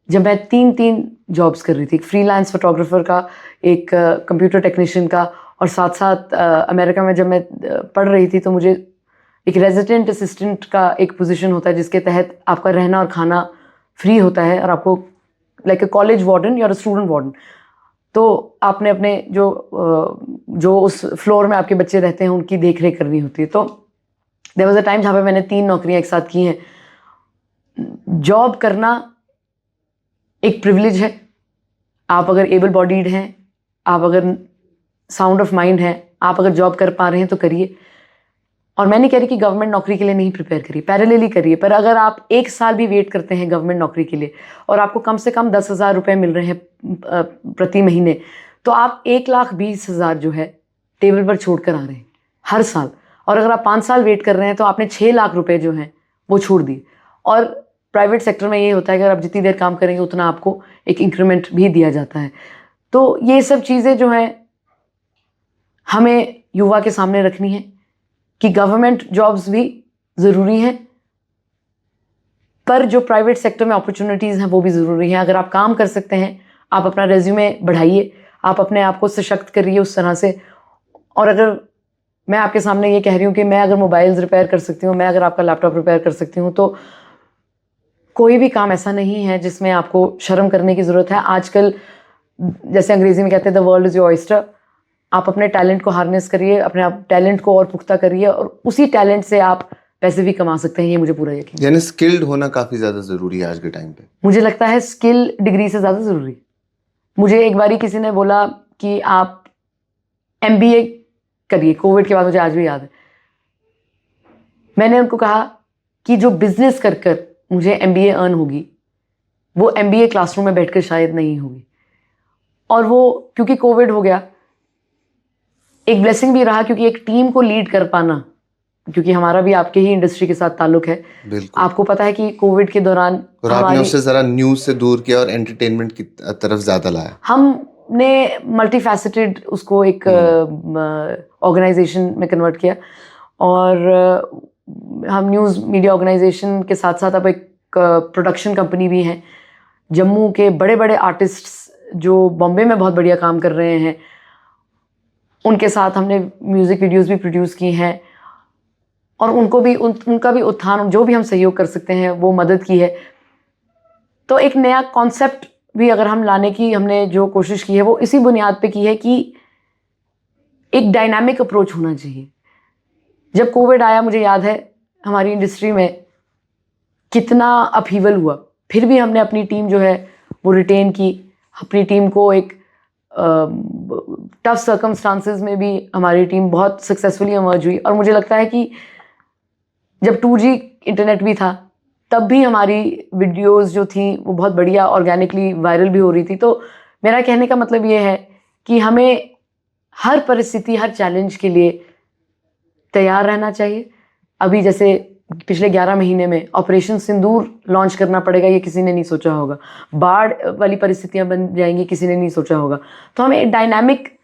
जब मैं 3 जॉब्स कर रही थी, एक फ्रीलांस फोटोग्राफर का, एक कंप्यूटर टेक्नीशियन का और साथ साथ अमेरिका में जब मैं पढ़ रही थी तो मुझे एक रेजिडेंट असिस्टेंट का एक पोजीशन होता है जिसके तहत आपका रहना और खाना फ्री होता है और आपको लाइक अ कॉलेज वार्डन या स्टूडेंट वार्डन, तो आपने अपने जो उस फ्लोर में आपके बच्चे रहते हैं उनकी देख रेख करनी होती है। तो देयर वाज अ टाइम जहाँ पे मैंने 3 नौकरियां एक साथ की हैं। जॉब करना एक प्रिविलेज है। आप अगर एबल बॉडीड हैं, आप अगर साउंड ऑफ माइंड हैं, आप अगर जॉब कर पा रहे हैं तो करिए। और मैं नहीं कह रही कि गवर्नमेंट नौकरी के लिए नहीं प्रिपेयर करिए, पैरेलली करिए। पर अगर आप 1 साल भी वेट करते हैं गवर्नमेंट नौकरी के लिए और आपको कम से कम 10,000 रुपये मिल रहे हैं प्रति महीने, तो आप 1,20,000 जो है टेबल पर छोड़ कर आ रहे हैं हर साल। और अगर आप 5 साल वेट कर रहे हैं तो आपने 6 लाख रुपए जो हैं वो छोड़ दिए। और प्राइवेट सेक्टर में ये होता है कि अगर आप जितनी देर काम करेंगे उतना आपको एक इंक्रीमेंट भी दिया जाता है। तो ये सब चीज़ें जो हैं हमें युवा के सामने रखनी है कि गवर्नमेंट जॉब्स भी ज़रूरी हैं, पर जो प्राइवेट सेक्टर में अपॉर्चुनिटीज़ हैं वो भी ज़रूरी हैं। अगर आप काम कर सकते हैं, आप अपना रेज्यूमे बढ़ाइए, आप अपने आप को सशक्त करिए उस तरह से। और अगर मैं आपके सामने ये कह रही हूँ कि मैं अगर मोबाइल्स रिपेयर कर सकती हूँ, मैं अगर आपका लैपटॉप रिपेयर कर सकती हूँ, तो कोई भी काम ऐसा नहीं है जिसमें आपको शर्म करने की ज़रूरत है। आजकल जैसे अंग्रेज़ी में कहते हैं the world is your oyster. आप अपने टैलेंट को हार्नेस करिए, अपने आप टैलेंट को और पुख्ता करिए और उसी टैलेंट से आप पैसे भी कमा सकते हैं। ये मुझे पूरा यकीन है। यानी स्किल्ड होना काफी ज्यादा जरूरी है आज के टाइम पे। मुझे लगता है स्किल डिग्री से ज़्यादा ज़रूरी है। मुझे एक बारी किसी ने बोला कि आप MBA करिए, कोविड के बाद, मुझे आज भी याद है। मैंने उनको कहा कि जो बिजनेस कर कर मुझे MBA अर्न होगी वो MBA क्लासरूम में बैठकर शायद नहीं होगी। और वो क्योंकि कोविड हो गया, एक ब्लेसिंग भी रहा, क्योंकि एक टीम को लीड कर पाना, क्योंकि हमारा भी आपके ही इंडस्ट्री के साथ ताल्लुक है। बिल्कुल। आपको पता है कि कोविड के दौरान और आपने उससे जरा न्यूज से दूर किया और एंटरटेनमेंट की तरफ ज्यादा लाया। हमने मल्टीफैसेटेड उसको एक ऑर्गेनाइजेशन में कन्वर्ट किया और हम न्यूज़ मीडिया ऑर्गेनाइजेशन के साथ साथ अब एक प्रोडक्शन कंपनी भी है। जम्मू के बड़े बड़े आर्टिस्ट्स जो बॉम्बे में बहुत बढ़िया काम कर रहे हैं उनके साथ हमने म्यूज़िक वीडियोस भी प्रोड्यूस की हैं और उनको भी उनका भी उत्थान, जो भी हम सहयोग कर सकते हैं वो मदद की है। तो एक नया कॉन्सेप्ट भी अगर हम लाने की हमने जो कोशिश की है वो इसी बुनियाद पे की है कि एक डायनामिक अप्रोच होना चाहिए। जब कोविड आया, मुझे याद है हमारी इंडस्ट्री में कितना अपहीवल हुआ, फिर भी हमने अपनी टीम जो है वो रिटेन की। अपनी टीम को एक टफ सर्कमस्टांसेस में भी हमारी टीम बहुत सक्सेसफुली इमर्ज हुई। और मुझे लगता है कि जब 2G इंटरनेट भी था तब भी हमारी वीडियोस जो थी वो बहुत बढ़िया ऑर्गेनिकली वायरल भी हो रही थी। तो मेरा कहने का मतलब ये है कि हमें हर परिस्थिति, हर चैलेंज के लिए तैयार रहना चाहिए। अभी जैसे पिछले 11 महीने में ऑपरेशन सिंदूर लॉन्च करना पड़ेगा, ये किसी ने नहीं सोचा होगा। बाढ़ वाली परिस्थितियां बन जाएंगी, किसी ने नहीं सोचा होगा। तो हमें डायनामिक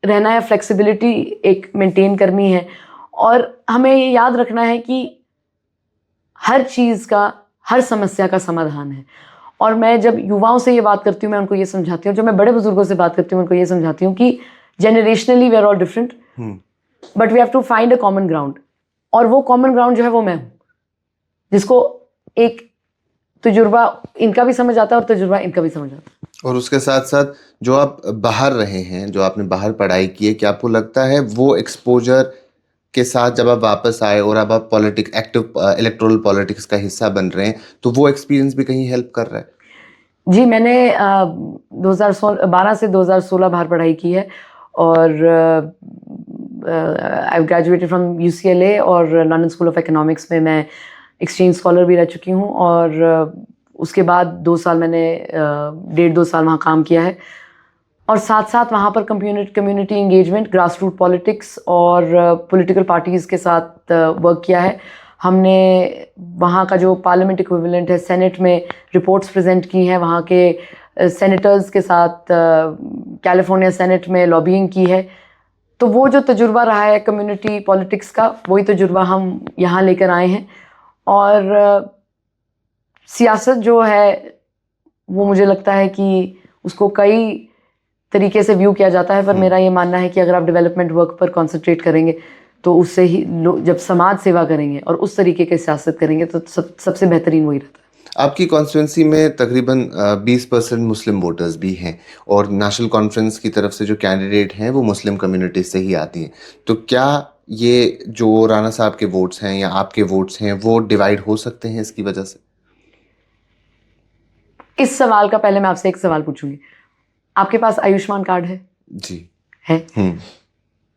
रहना है, फ्लेक्सिबिलिटी एक मेंटेन करनी है और हमें ये याद रखना है कि हर चीज़ का, हर समस्या का समाधान है। और मैं जब युवाओं से ये बात करती हूँ मैं उनको ये समझाती हूँ, जब मैं बड़े बुजुर्गों से बात करती हूँ उनको ये समझाती हूँ कि generationally we are all different but we have to find a common ground. और वो कॉमन ग्राउंड जो है वो मैं हूँ, जिसको एक तजुर्बा इनका भी समझ आता है और तजुर्बा इनका भी समझ आता है। और उसके साथ साथ जो आप बाहर रहे हैं, जो आपने बाहर पढ़ाई की है, क्या आपको लगता है वो एक्सपोजर के साथ जब आप वापस आए और अब आप एक्टिव इलेक्टोरल पॉलिटिक्स का हिस्सा बन रहे हैं तो वो एक्सपीरियंस भी कहीं हेल्प कर रहा है? जी, मैंने 2012 से 2016 बाहर पढ़ाई की है और आई ग्रेजुएटेड फ्रॉम UCLA और लंदन स्कूल ऑफ इकोनॉमिक्स में मैं एक्सचेंज स्कॉलर भी रह चुकी हूँ। और उसके बाद 2 साल मैंने 1.5-2 साल वहाँ काम किया है और साथ साथ वहाँ पर community engagement, grass root politics और पॉलिटिकल पार्टीज़ के साथ वर्क किया है। हमने वहाँ का जो पार्लियामेंट इक्विवेलेंट है, सेनेट में रिपोर्ट्स प्रेजेंट की हैं, वहाँ के सेनेटर्स के साथ कैलिफोर्निया सेनेट में लॉबिंग की है। तो वो जो तजुर्बा रहा है कम्युनिटी पॉलिटिक्स का, वही तजुर्बा हम यहाँ लेकर आए हैं। और सियासत जो है वो मुझे लगता है कि उसको कई तरीके से व्यू किया जाता है, पर मेरा ये मानना है कि अगर आप डेवलपमेंट वर्क पर कॉन्सेंट्रेट करेंगे तो उससे ही जब समाज सेवा करेंगे और उस तरीके की सियासत करेंगे तो सबसे बेहतरीन वही रहता है। आपकी कॉन्स्टिट्यूंसी में तकरीबन 20% मुस्लिम वोटर्स भी हैं और नेशनल कॉन्फ्रेंस की तरफ से जो कैंडिडेट हैं वो मुस्लिम कम्युनिटी से ही आती हैं। तो क्या ये जो राणा साहब के वोट्स हैं या आपके वोट्स हैं वो डिवाइड हो सकते हैं इसकी वजह से? इस सवाल का पहले मैं आपसे एक सवाल पूछूंगी, आपके पास आयुष्मान कार्ड है? जी है।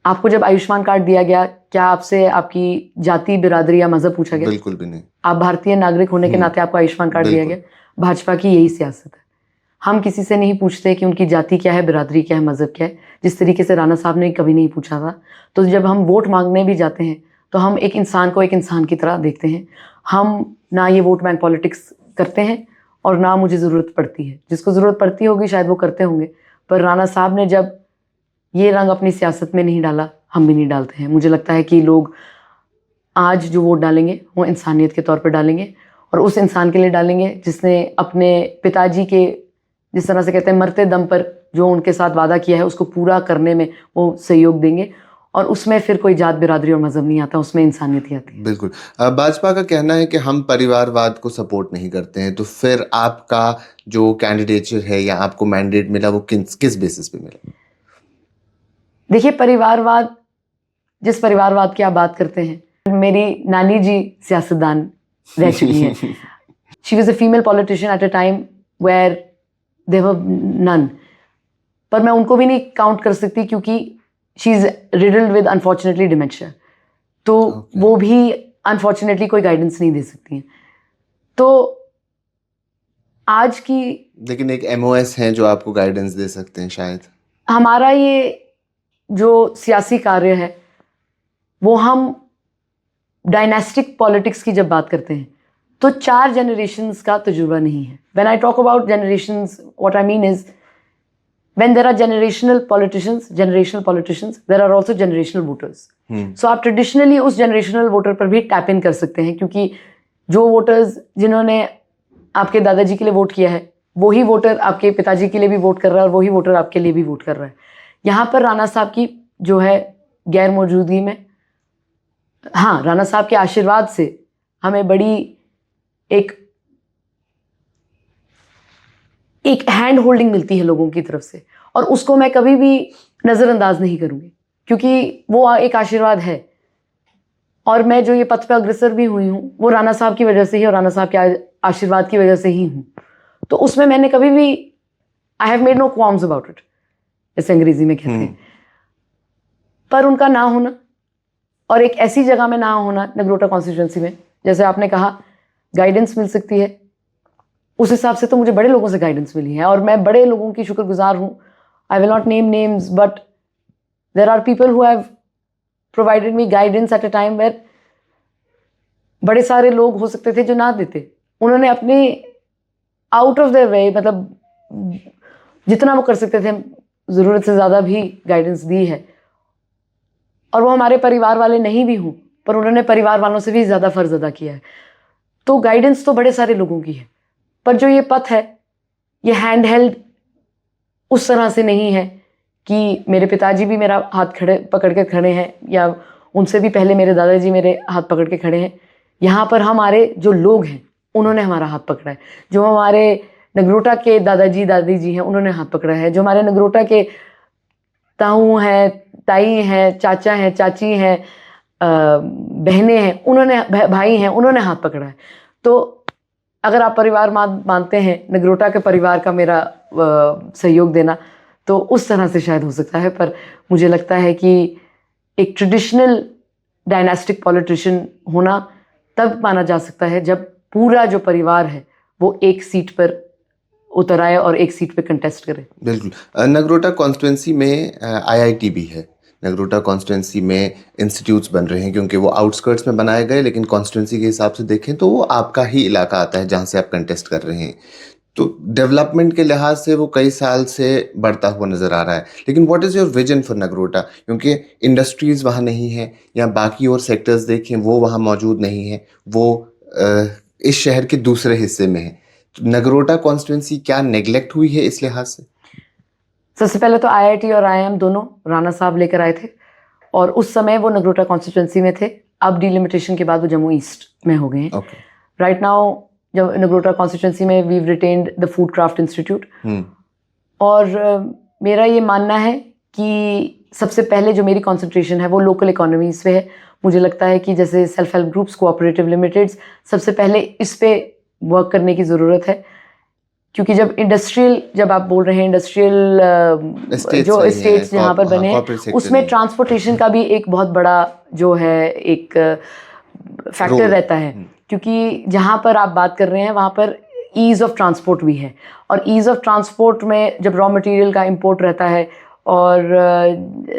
आपको जब आयुष्मान कार्ड दिया गया, क्या आपसे आपकी जाति, बिरादरी या मजहब पूछा गया? बिल्कुल भी नहीं। आप भारतीय नागरिक होने के नाते आपको आयुष्मान कार्ड दिया गया। भाजपा की यही सियासत है, हम किसी से नहीं पूछते कि उनकी जाति क्या है, बिरादरी क्या है, मजहब क्या है, जिस तरीके से राणा साहब ने कभी नहीं पूछा था। तो जब हम वोट मांगने भी जाते हैं तो हम एक इंसान को एक इंसान की तरह देखते हैं। हम ना ये वोट बैंक पॉलिटिक्स करते हैं और ना मुझे ज़रूरत पड़ती है। जिसको ज़रूरत पड़ती होगी शायद वो करते होंगे, पर राणा साहब ने जब ये रंग अपनी सियासत में नहीं डाला, हम भी नहीं डालते हैं। मुझे लगता है कि लोग आज जो वोट डालेंगे वो इंसानियत के तौर पर डालेंगे और उस इंसान के लिए डालेंगे जिसने अपने पिताजी के, जिस तरह से कहते हैं, मरते दम पर जो उनके साथ वादा किया है उसको पूरा करने में वो सहयोग देंगे। और उसमें फिर कोई जात, बिरादरी और मजहब नहीं आता, उसमें इंसानियत ही आती है। बिल्कुल। भाजपा का कहना है कि हम परिवारवाद को सपोर्ट नहीं करते हैं, तो फिर आपका जो कैंडिडेचर है या आपको मैंडेट मिला वो किस बेसिस पे मिला? देखिए, परिवारवाद, जिस परिवारवाद की आप बात करते हैं, मेरी नानी जी सियासतदान रह चुकी हैं। She was a female politician at a time where there were none, पर मैं उनको भी नहीं काउंट कर सकती क्योंकि she is riddled with unfortunately dementia, तो वो भी अनफॉर्चुनेटली कोई गाइडेंस नहीं दे सकती हैं। तो आज की, लेकिन एक एमओएस हैं जो आपको गाइडेंस दे सकते हैं शायद। हमारा ये जो सियासी कार्य है वो हम डायनेस्टिक पॉलिटिक्स की जब बात करते हैं तो 4 जनरेशन्स का तजुर्बा नहीं है। When I talk about generations, what I mean is when there are generational politicians, there are also generational voters. So आप ट्रेडिशनली उस generational voter पर भी टैप इन कर सकते हैं, क्योंकि जो वोटर्स जिन्होंने आपके दादाजी के लिए वोट किया है वही वोटर आपके पिताजी के लिए भी वोट कर रहा है और वही वोटर आपके लिए भी वोट कर रहा है। यहाँ पर राणा साहब की जो है गैर मौजूदगी में, हाँ, राणा साहब के आशीर्वाद से हमें बड़ी एक हैंड होल्डिंग मिलती है लोगों की तरफ से, और उसको मैं कभी भी नज़रअंदाज नहीं करूँगी क्योंकि वो एक आशीर्वाद है। और मैं जो ये पथ पे अग्रसर भी हुई हूँ वो राणा साहब की वजह से ही और राणा साहब के आशीर्वाद की वजह से ही हूँ। तो उसमें मैंने कभी भी, I have made no qualms about it, जैसे अंग्रेजी में कहते हैं। पर उनका ना होना और एक ऐसी जगह में ना होना नगरोटा कॉन्स्टिट्यूंसी में, जैसे आपने कहा गाइडेंस मिल सकती है, उस हिसाब से तो मुझे बड़े लोगों से गाइडेंस मिली है और मैं बड़े लोगों की शुक्रगुजार हूँ। I will not name names, but there are people who have provided me guidance at a time where बड़े सारे लोग हो सकते थे जो ना देते। उन्होंने अपने आउट ऑफ देयर वे, मतलब जितना वो कर सकते थे, ज़रूरत से ज़्यादा भी गाइडेंस दी है। और वो हमारे परिवार वाले नहीं भी हों, पर उन्होंने परिवार वालों से भी ज़्यादा फ़र्ज अदा किया है। तो गाइडेंस तो बड़े सारे लोगों की है, पर जो ये पथ है ये हैंड हेल्ड उस तरह से नहीं है कि मेरे पिताजी भी मेरा हाथ पकड़ के खड़े हैं या उनसे भी पहले मेरे दादाजी मेरे हाथ पकड़ के खड़े हैं। यहाँ पर हमारे जो लोग हैं उन्होंने हमारा हाथ पकड़ा है। जो हमारे नगरोटा के दादाजी दादी जी हैं उन्होंने हाथ पकड़ा है। जो हमारे नगरोटा के ताऊ हैं, ताई हैं, चाचा हैं, चाची हैं, बहनें हैं, उन्होंने, भाई हैं, उन्होंने हाथ पकड़ा है। तो अगर आप परिवार मानते हैं नगरोटा के परिवार का मेरा सहयोग देना, तो उस तरह से शायद हो सकता है। पर मुझे लगता है कि एक ट्रेडिशनल डायनेस्टिक पॉलिटिशियन होना तब माना जा सकता है जब पूरा जो परिवार है वो एक सीट पर उतर आए और एक सीट पे कंटेस्ट करे। बिल्कुल। नगरोटा कॉन्स्टिट्यूंसी में आईआईटी भी है। नगरोटा कॉन्स्टिट्यूंसी में इंस्टीट्यूट्स बन रहे हैं क्योंकि वो आउटस्कर्ट्स में बनाए गए, लेकिन कॉन्स्टिट्यूंसी के हिसाब से देखें तो वो आपका ही इलाका आता है जहाँ से आप कंटेस्ट कर रहे हैं। तो डेवलपमेंट के लिहाज से वो कई साल से बढ़ता हुआ नज़र आ रहा है, लेकिन what is your vision for Nagrota? क्योंकि इंडस्ट्रीज़ वहाँ नहीं है या बाकी और सेक्टर्स देखें वो वहाँ मौजूद नहीं है, वो इस शहर के दूसरे हिस्से में है। तो नगरोटा कॉन्स्टिट्यूंसी क्या नेग्लेक्ट हुई है इस लिहाज से? सबसे पहले तो आईआईटी और आईआईएम दोनों राणा साहब लेकर आए थे, और उस समय वो नगरोटा कॉन्स्टिट्यूंसी में थे। अब डिलिमिटेशन के बाद वो जम्मू ईस्ट में हो गए हैं। राइट नाउ जब नगरोटा कॉन्स्टिट्यूंसी में we retained the food craft institute. और मेरा ये मानना है कि सबसे पहले जो मेरी कंसंट्रेशन है वो लोकल इकोनॉमीज पे है। मुझे लगता है कि जैसे self help groups, cooperative limiteds, सबसे पहले इस पे वर्क करने की ज़रूरत है, क्योंकि जब आप बोल रहे हैं इंडस्ट्रियल जो स्टेट्स जहाँ पर बने हैं उसमें ट्रांसपोर्टेशन का भी एक बहुत बड़ा जो है एक फैक्टर रहता है, क्योंकि जहाँ पर आप बात कर रहे हैं वहाँ पर ईज़ ऑफ ट्रांसपोर्ट भी है। और ईज़ ऑफ ट्रांसपोर्ट में जब रॉ मटेरियल का इंपोर्ट रहता है और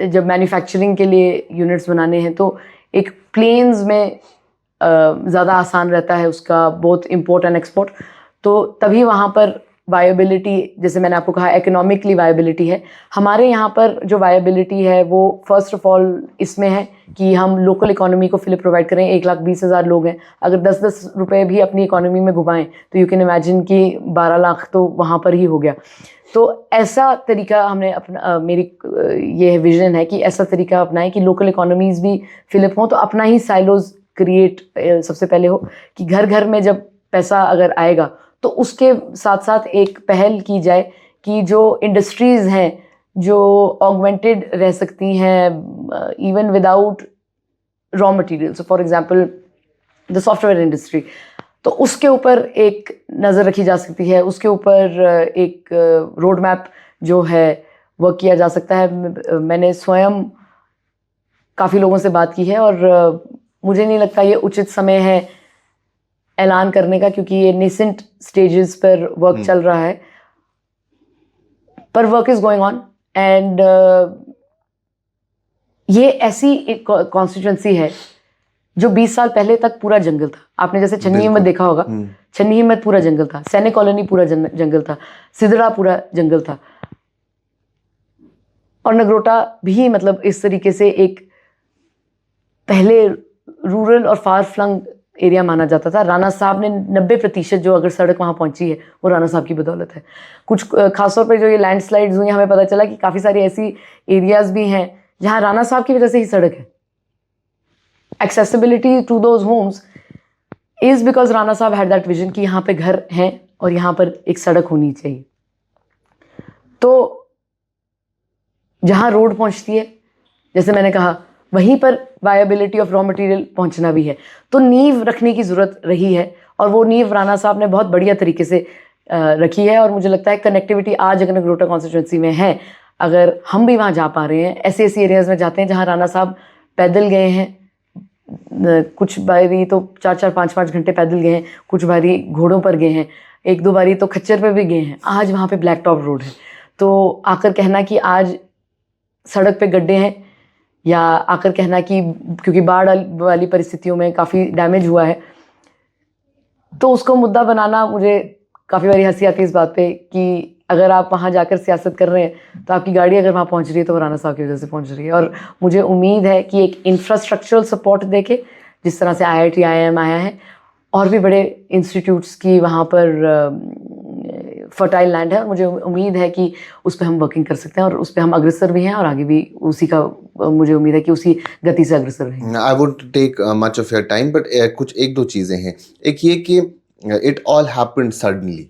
जब मैन्युफैक्चरिंग के लिए यूनिट्स बनाने हैं तो एक प्लेन्स में ज़्यादा आसान रहता है उसका बोथ इंपोर्ट एंड एक्सपोर्ट। तो तभी वहाँ पर वायबिलिटी, जैसे मैंने आपको कहा इकोनॉमिकली वायबिलिटी है। हमारे यहाँ पर जो वायबिलिटी है वो फर्स्ट ऑफ ऑल इसमें है कि हम लोकल इकोनॉमी को फिलिप प्रोवाइड करें। 1,20,000 लोग हैं, अगर 10-10 रुपये भी अपनी इकोनॉमी में घुमाएं तो यू कैन इमेजिन कि 12 लाख तो वहाँ पर ही हो गया। तो ऐसा तरीका हमने अपना मेरी ये विजन है कि ऐसा तरीका अपनाएं कि लोकल इकोनॉमीज़ भी फिलिप हों। तो अपना ही साइलोज क्रिएट सबसे पहले हो कि घर घर में जब पैसा अगर आएगा तो उसके साथ साथ एक पहल की जाए कि जो इंडस्ट्रीज़ हैं जो ऑगमेंटेड रह सकती हैं even without raw material, so for example the software industry, तो उसके ऊपर एक नज़र रखी जा सकती है, उसके ऊपर एक रोड मैप जो है वर्क किया जा सकता है। मैंने स्वयं काफ़ी लोगों से बात की है और मुझे नहीं लगता ये उचित समय है ऐलान करने का, क्योंकि ये नेसेंट स्टेजेस पर वर्क चल रहा है, पर work is going on. And ये ऐसी एक कॉन्स्टिट्यूंसी है जो 20 साल पहले तक पूरा जंगल था। आपने जैसे छन्नी हिम्मत देखा होगा, छन्नी हिम्मत पूरा जंगल था, सैनिक कॉलोनी पूरा जंगल था, सिदड़ा पूरा जंगल था, और नगरोटा भी मतलब इस तरीके से एक पहले रूरल और फार फ्लंग एरिया माना जाता था। राणा साहब ने 90% जो अगर सड़क वहाँ पहुँची है वो राणा साहब की बदौलत है। कुछ खासतौर पर जो ये लैंडस्लाइड्स हुई हमें पता चला कि काफ़ी सारी ऐसी एरियाज़ भी हैं जहाँ राणा साहब की वजह से ही सड़क है। Accessibility to those homes is because Rana साहब हैड दैट विजन कि यहाँ पे घर हैं और यहाँ पर एक सड़क होनी चाहिए। तो जहाँ रोड पहुँचती है, जैसे मैंने कहा, वहीं पर वायबिलिटी ऑफ रॉ मटेरियल पहुंचना भी है। तो नींव रखने की ज़रूरत रही है और वो नींव राणा साहब ने बहुत बढ़िया तरीके से रखी है। और मुझे लगता है कनेक्टिविटी आज अगर नगरोटा कॉन्स्टिट्यूंसी में है, अगर हम भी वहाँ जा पा रहे हैं, ऐसे एरियाज़ में जाते हैं जहाँ राणा साहब पैदल गए हैं, कुछ बारी तो 4-4, 5-5 घंटे पैदल गए हैं, कुछ बारी घोड़ों पर गए हैं, 1-2 बारी तो खच्चर पर भी गए हैं, आज वहाँ पर ब्लैक टॉप रोड है। तो आकर कहना कि आज सड़क पर गड्ढे हैं, या आकर कहना कि क्योंकि बाढ़ वाली परिस्थितियों में काफ़ी डैमेज हुआ है, तो उसको मुद्दा बनाना, मुझे काफ़ी बारी हंसी आती है इस बात पे कि अगर आप वहाँ जाकर सियासत कर रहे हैं तो आपकी गाड़ी अगर वहाँ पहुँच रही है तो वो राणा साहब की वजह से पहुँच रही है। और मुझे उम्मीद है कि एक इंफ्रास्ट्रक्चरल सपोर्ट देके, जिस तरह से IIT IIM आया है, और भी बड़े इंस्टीट्यूट्स की वहाँ पर फर्टाइल लैंड है, और मुझे उम्मीद है कि उस पर हम वर्किंग कर सकते हैं और उस पर हम अग्रसर भी हैं और आगे भी उसी का मुझे उम्मीद है कि उसी गति से अग्रसर रहेंगे। I would take much of your time, but कुछ 1-2 चीज़ें हैं। एक ये कि इट ऑल हैपेंड सडनली,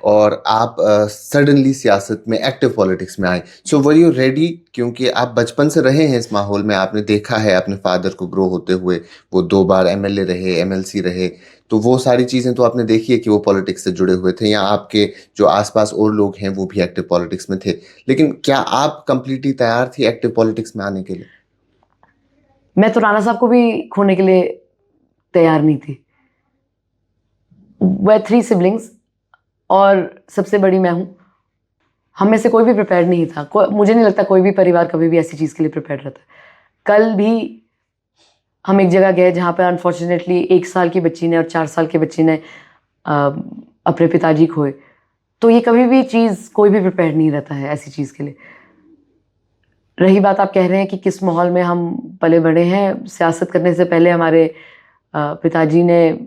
और आप सडनली सियासत में, एक्टिव पॉलिटिक्स में आए। सो वर यू रेडी? क्योंकि आप बचपन से रहे हैं इस माहौल में, आपने देखा है अपने फादर को ग्रो होते हुए, वो 2 बार MLA रहे, MLC रहे, तो वो सारी चीज़ें तो आपने देखी है कि वो पॉलिटिक्स से जुड़े हुए थे, या आपके जो आसपास और लोग हैं वो भी एक्टिव पॉलिटिक्स में थे। लेकिन क्या आप कंप्लीटली तैयार थी एक्टिव पॉलिटिक्स में आने के लिए? मैं तो राणा साहब को भी खोने के लिए तैयार नहीं थी। वह 3 सिबलिंग्स और सबसे बड़ी मैं हूँ, हम में से कोई भी प्रिपेयर नहीं था। मुझे नहीं लगता कोई भी परिवार कभी भी ऐसी चीज़ के लिए प्रिपेयर रहता है। कल भी हम एक जगह गए जहाँ पर अनफॉर्चुनेटली 1 साल की बच्ची ने और 4 साल के बच्ची ने अपने पिताजी खोए। तो ये कभी भी चीज़ कोई भी प्रिपेयर नहीं रहता है ऐसी चीज़ के लिए। रही बात, आप कह रहे हैं कि किस माहौल में हम पले बड़े हैं, सियासत करने से पहले हमारे पिताजी ने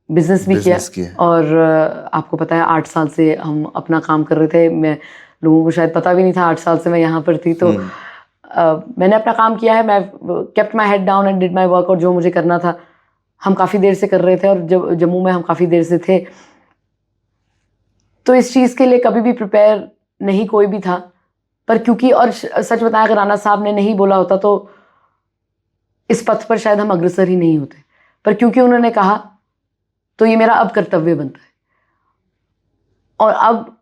बिजनेस भी किया। और आपको पता है 8 साल से हम अपना काम कर रहे थे। मैं लोगों को शायद पता भी नहीं था 8 साल से मैं यहाँ पर थी। तो मैंने अपना काम किया है, मैं kept my head down and did my work, और जो मुझे करना था हम काफ़ी देर से कर रहे थे, और जब जम्मू में हम काफ़ी देर से थे, तो इस चीज़ के लिए कभी भी प्रिपेयर नहीं कोई भी था। पर क्योंकि, और सच बताएं, अगर राणा साहब ने नहीं बोला होता तो इस पथ पर शायद हम अग्रसर ही नहीं होते, पर क्योंकि उन्होंने कहा तो ये मेरा अब कर्तव्य बनता है। और अब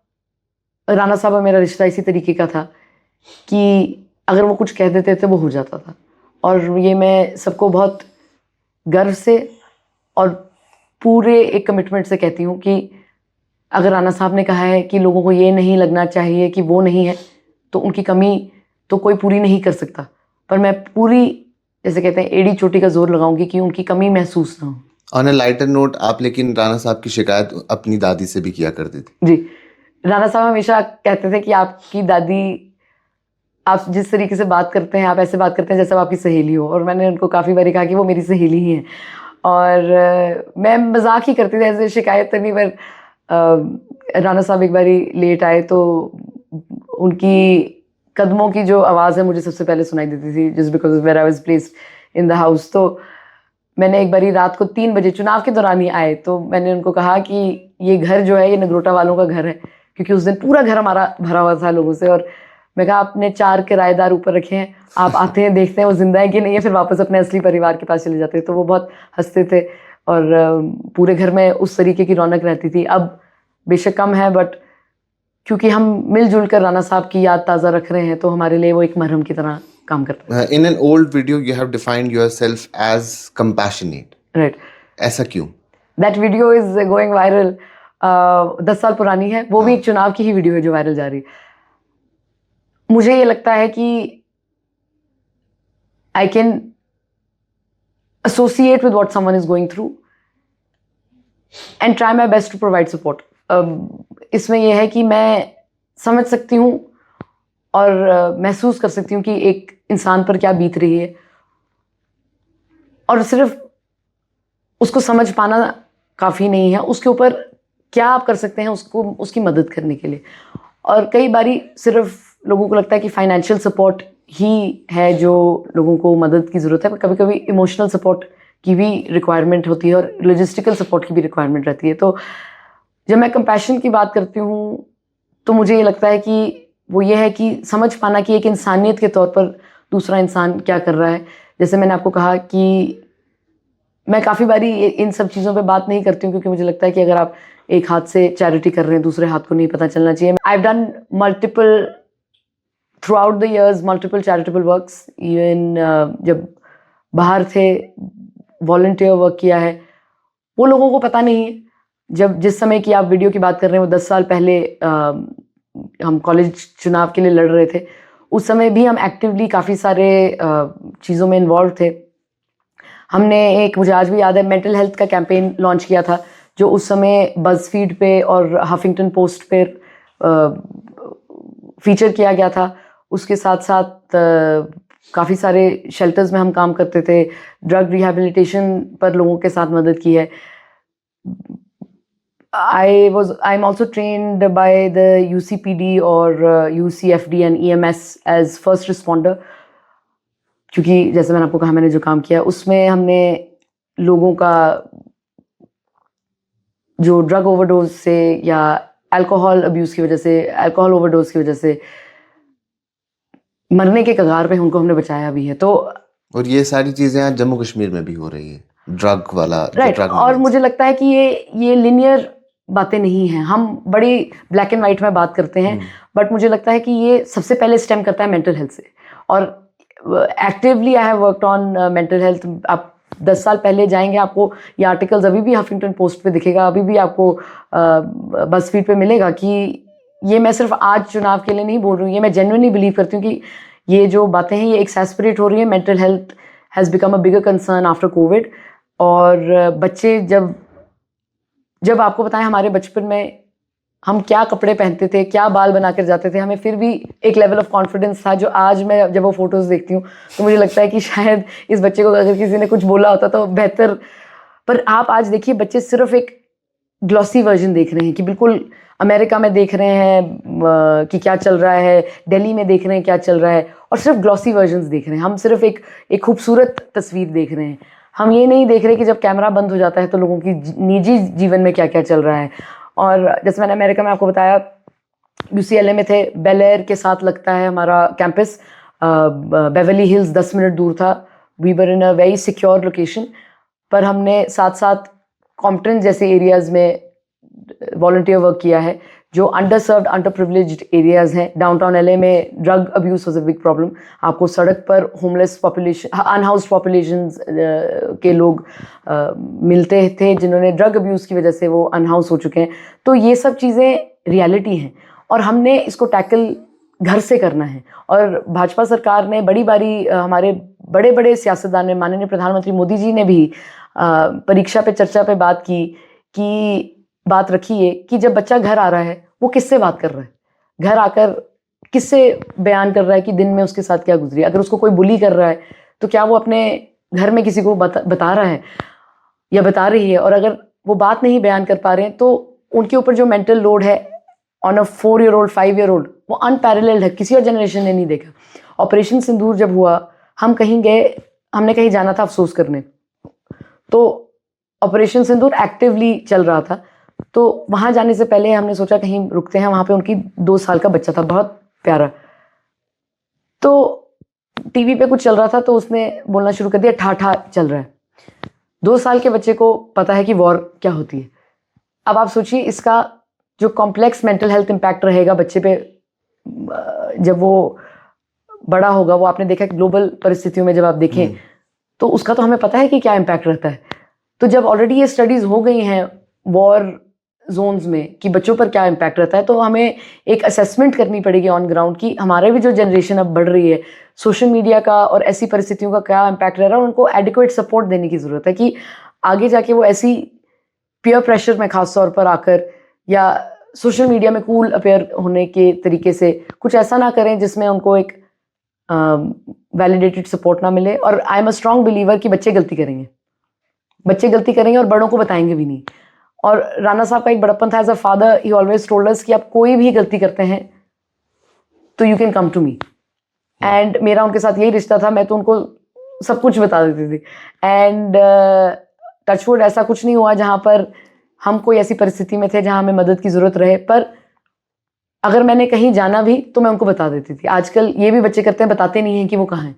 राणा साहब और मेरा रिश्ता इसी तरीके का था कि अगर वो कुछ कह देते थे वो हो जाता था। और ये मैं सबको बहुत गर्व से और पूरे एक कमिटमेंट से कहती हूँ कि अगर राणा साहब ने कहा है कि लोगों को ये नहीं लगना चाहिए कि वो नहीं है, तो उनकी कमी तो कोई पूरी नहीं कर सकता, पर मैं पूरी, जैसे कहते हैं, एड़ी चोटी का जोर लगाऊंगी कि उनकी कमी महसूस ना हो। ऑन अ लाइटर नोट, आप लेकिन राणा साहब की शिकायत अपनी दादी से भी किया करते थे। जी, राणा साहब हमेशा कहते थे कि आपकी दादी, आप जिस तरीके से बात करते हैं, आप ऐसे बात करते हैं जैसे आप आपकी सहेली हो। और मैंने उनको काफ़ी बारी कहा कि वो मेरी सहेली ही है, और मैं मजाक ही करती थी, ऐसे शिकायत नहीं। पर राणा साहब एक बारी लेट आए तो उनकी कदमों की जो आवाज़ है मुझे सबसे पहले सुनाई देती थी, just because where I was placed in the house. तो मैंने एक बारी रात को 3 बजे, चुनाव के दौरान ही आए, तो मैंने उनको कहा कि ये घर जो है ये नगरोटा वालों का घर है, क्योंकि उस दिन पूरा घर हमारा भरा हुआ था लोगों से। और मैं कहा आपने 4 किराएदार ऊपर रखे हैं, आप आते हैं, देखते हैं वो जिंदा है कि नहीं है, फिर वापस अपने असली परिवार के पास चले जाते हैं। तो वो बहुत हंसते थे, और पूरे घर में उस तरीके की रौनक रहती थी। अब बेशक कम है, बट क्योंकि हम मिलजुल कर राणा साहब की याद ताज़ा रख रहे हैं, तो हमारे लिए वो एक मरहम की तरह काम करता है। In an old video you have defined yourself as compassionate, right, ऐसा क्यों? That video is going viral. 10 साल पुरानी है, वो भी एक चुनाव की ही वीडियो है जो वायरल जा रही है। मुझे ये लगता है कि I can associate with what someone is going through and try my best to provide support. इसमें यह है कि मैं समझ सकती हूँ और महसूस कर सकती हूँ कि एक इंसान पर क्या बीत रही है, और सिर्फ उसको समझ पाना काफ़ी नहीं है, उसके ऊपर क्या आप कर सकते हैं उसको, उसकी मदद करने के लिए। और कई बारी सिर्फ लोगों को लगता है कि फाइनेंशियल सपोर्ट ही है जो लोगों को मदद की ज़रूरत है, पर कभी कभी इमोशनल सपोर्ट की भी रिक्वायरमेंट होती है, और लॉजिस्टिकल सपोर्ट की भी रिक्वायरमेंट रहती है। तो जब मैं कंपैशन की बात करती हूँ तो मुझे ये लगता है कि वो ये है कि समझ पाना कि एक इंसानियत के तौर पर दूसरा इंसान क्या कर रहा है। जैसे मैंने आपको कहा कि मैं काफ़ी बारी इन सब चीज़ों पे बात नहीं करती हूँ, क्योंकि मुझे लगता है कि अगर आप एक हाथ से चैरिटी कर रहे हैं, दूसरे हाथ को नहीं पता चलना चाहिए। I have done multiple through out the years, multiple charitable works. Even जब बाहर थे, वॉलंटियर वर्क किया है। वो लोगों को पता नहीं है, जब जिस समय की आप वीडियो की बात कर रहे हैं वो 10 साल पहले हम कॉलेज चुनाव के लिए लड़ रहे थे। उस समय भी हम एक्टिवली काफ़ी सारे चीज़ों में इन्वॉल्व थे। हमने एक, मुझे आज भी याद है, मेंटल हेल्थ का कैंपेन लॉन्च किया था, जो उस समय बज़फीड पे और हफिंगटन पोस्ट पे फीचर किया गया था। उसके साथ साथ काफ़ी सारे शेल्टर्स में हम काम करते थे, ड्रग रिहैबिलिटेशन पर लोगों के साथ मदद की है। I'm also trained by the UCPD or UCFD and EMS as first responder, क्योंकि जैसे मैंने आपको कहा मैंने जो काम किया उसमें हमने लोगों का जो ड्रग ओवरडोज से या अल्कोहल अब्यूज़ की वजह से, अल्कोहल ओवरडोज की वजह से मरने के कगार पे, उनको हमने बचाया भी है। तो और ये सारी चीज़ें आज जम्मू कश्मीर में भी हो रही है, ड्रग वाला, राइट। और मुझे लगता है कि ये लिनियर बातें नहीं हैं, हम बड़ी ब्लैक एंड वाइट में बात करते हैं, बट मुझे लगता है कि ये सबसे पहले स्टेम करता है मेंटल हेल्थ से। और actively I have worked on mental health. आप 10 साल पहले जाएंगे, आपको ये आर्टिकल्स अभी भी हफिंगटन पोस्ट पे दिखेगा, अभी भी आपको बज़फीड पे मिलेगा कि ये मैं सिर्फ आज चुनाव के लिए नहीं बोल रही हूँ, ये मैं जेन्युइनली बिलीव करती हूँ कि ये जो बातें हैं ये एक्सैस्परेट हो रही है। Mental health has become a bigger concern after Covid. और बच्चे जब आपको बताएं, हमारे बचपन में हम क्या कपड़े पहनते थे, क्या बाल बनाकर जाते थे, हमें फिर भी एक लेवल ऑफ कॉन्फिडेंस था, जो आज मैं जब वो फोटोज़ देखती हूँ तो मुझे लगता है कि शायद इस बच्चे को अगर किसी ने कुछ बोला होता तो बेहतर। पर आप आज देखिए, बच्चे सिर्फ एक ग्लॉसी वर्जन देख रहे हैं कि बिल्कुल अमेरिका में देख रहे हैं कि क्या चल रहा है, दिल्ली में देख रहे हैं क्या चल रहा है, और सिर्फ ग्लॉसी वर्जन्स देख रहे हैं। हम सिर्फ एक खूबसूरत तस्वीर देख रहे हैं। हम ये नहीं देख रहे कि जब कैमरा बंद हो जाता है तो लोगों की निजी जीवन में क्या क्या चल रहा है। और जैसे मैंने अमेरिका में आपको बताया, UCLA में थे, बेल एयर के साथ लगता है हमारा कैंपस, बेवर्ली हिल्स 10 मिनट दूर था। We were in a very secure location, पर हमने साथ साथ कॉम्पटन जैसे एरियाज़ में वॉलंटियर वर्क किया है जो under served, under privileged areas हैं। डाउनटाउन LA में drug abuse was a big problem. आपको सड़क पर होमलेस पॉपुलेशन, अनहाउस्ड पॉपुलेशंस के लोग मिलते थे जिन्होंने ड्रग अब्यूज़ की वजह से वो अनहाउस हो चुके हैं। तो ये सब चीज़ें रियलिटी हैं और हमने इसको टैकल घर से करना है। और भाजपा सरकार ने बड़ी बारी हमारे बड़े बड़े सियासतदान ने, माननीय प्रधानमंत्री मोदी जी ने भी परीक्षा पे चर्चा पे बात रखी है कि जब बच्चा घर आ रहा है वो किससे बात कर रहा है, घर आकर किससे बयान कर रहा है कि दिन में उसके साथ क्या गुजरी। अगर उसको कोई बुली कर रहा है तो क्या वो अपने घर में किसी को बता रहा है या बता रही है। और अगर वो बात नहीं बयान कर पा रहे हैं तो उनके ऊपर जो मेंटल लोड है ऑन अ 4-year-old 5-year-old वो अनपैरेलल्ड है, किसी और जनरेशन ने नहीं देखा। ऑपरेशन सिंदूर जब हुआ, हम कहीं गए, हमने कहीं जाना था अफसोस करने, तो ऑपरेशन सिंदूर एक्टिवली चल रहा था। तो वहाँ जाने से पहले हमने सोचा कहीं रुकते हैं। वहाँ पे उनकी 2 साल का बच्चा था, बहुत प्यारा। तो टीवी पे कुछ चल रहा था तो उसने बोलना शुरू कर दिया, ठा ठा चल रहा है। 2 साल के बच्चे को पता है कि वॉर क्या होती है। अब आप सोचिए इसका जो कॉम्प्लेक्स मेंटल हेल्थ इम्पैक्ट रहेगा बच्चे पे जब वो बड़ा होगा। वो आपने देखा कि ग्लोबल परिस्थितियों में जब आप देखें तो उसका तो हमें पता है कि क्या इम्पैक्ट रहता है। तो जब ऑलरेडी ये स्टडीज़ हो गई हैं वॉर जोन्स में कि बच्चों पर क्या इम्पैक्ट रहता है, तो हमें एक असेसमेंट करनी पड़ेगी ऑन ग्राउंड की हमारे भी जो जनरेशन अब बढ़ रही है, सोशल मीडिया का और ऐसी परिस्थितियों का क्या इम्पैक्ट रह रहा है। उनको एडिक्वेट सपोर्ट देने की ज़रूरत है कि आगे जाके वो ऐसी पीयर प्रेशर में खास तौर पर आकर या सोशल मीडिया में कूल अपेयर होने के तरीके से कुछ ऐसा ना करें जिसमें उनको एक वैलिडेटेड सपोर्ट ना मिले। और I am a strong believer कि बच्चे गलती करेंगे और बड़ों को बताएंगे भी नहीं। और राणा साहब का एक बड़प्पन था, as a father he always told us कि आप कोई भी गलती करते हैं तो you can come to me. And मेरा उनके साथ यही रिश्ता था, मैं तो उनको सब कुछ बता देती थी। एंड टचवुड ऐसा कुछ नहीं हुआ जहाँ पर हम कोई ऐसी परिस्थिति में थे जहाँ हमें मदद की ज़रूरत रहे, पर अगर मैंने कहीं जाना भी तो मैं उनको बता देती थी। आजकल ये भी बच्चे करते हैं, बताते नहीं हैं कि वो कहाँ हैं।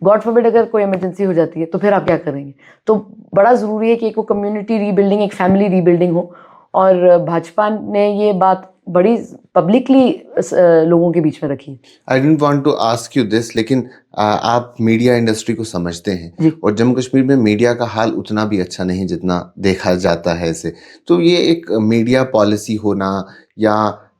गॉड फॉरबिड अगर कोई इमरजेंसी हो जाती है तो फिर आप क्या करेंगे। तो बड़ा ज़रूरी है कि एक वो कम्युनिटी रीबिल्डिंग, एक फैमिली रीबिल्डिंग हो। और भाजपा ने ये बात बड़ी पब्लिकली लोगों के बीच में रखी। I didn't want to ask you this, लेकिन आप मीडिया इंडस्ट्री को समझते हैं और जम्मू कश्मीर में मीडिया का हाल उतना भी अच्छा नहीं जितना देखा जाता है इसे। तो ये एक मीडिया पॉलिसी होना या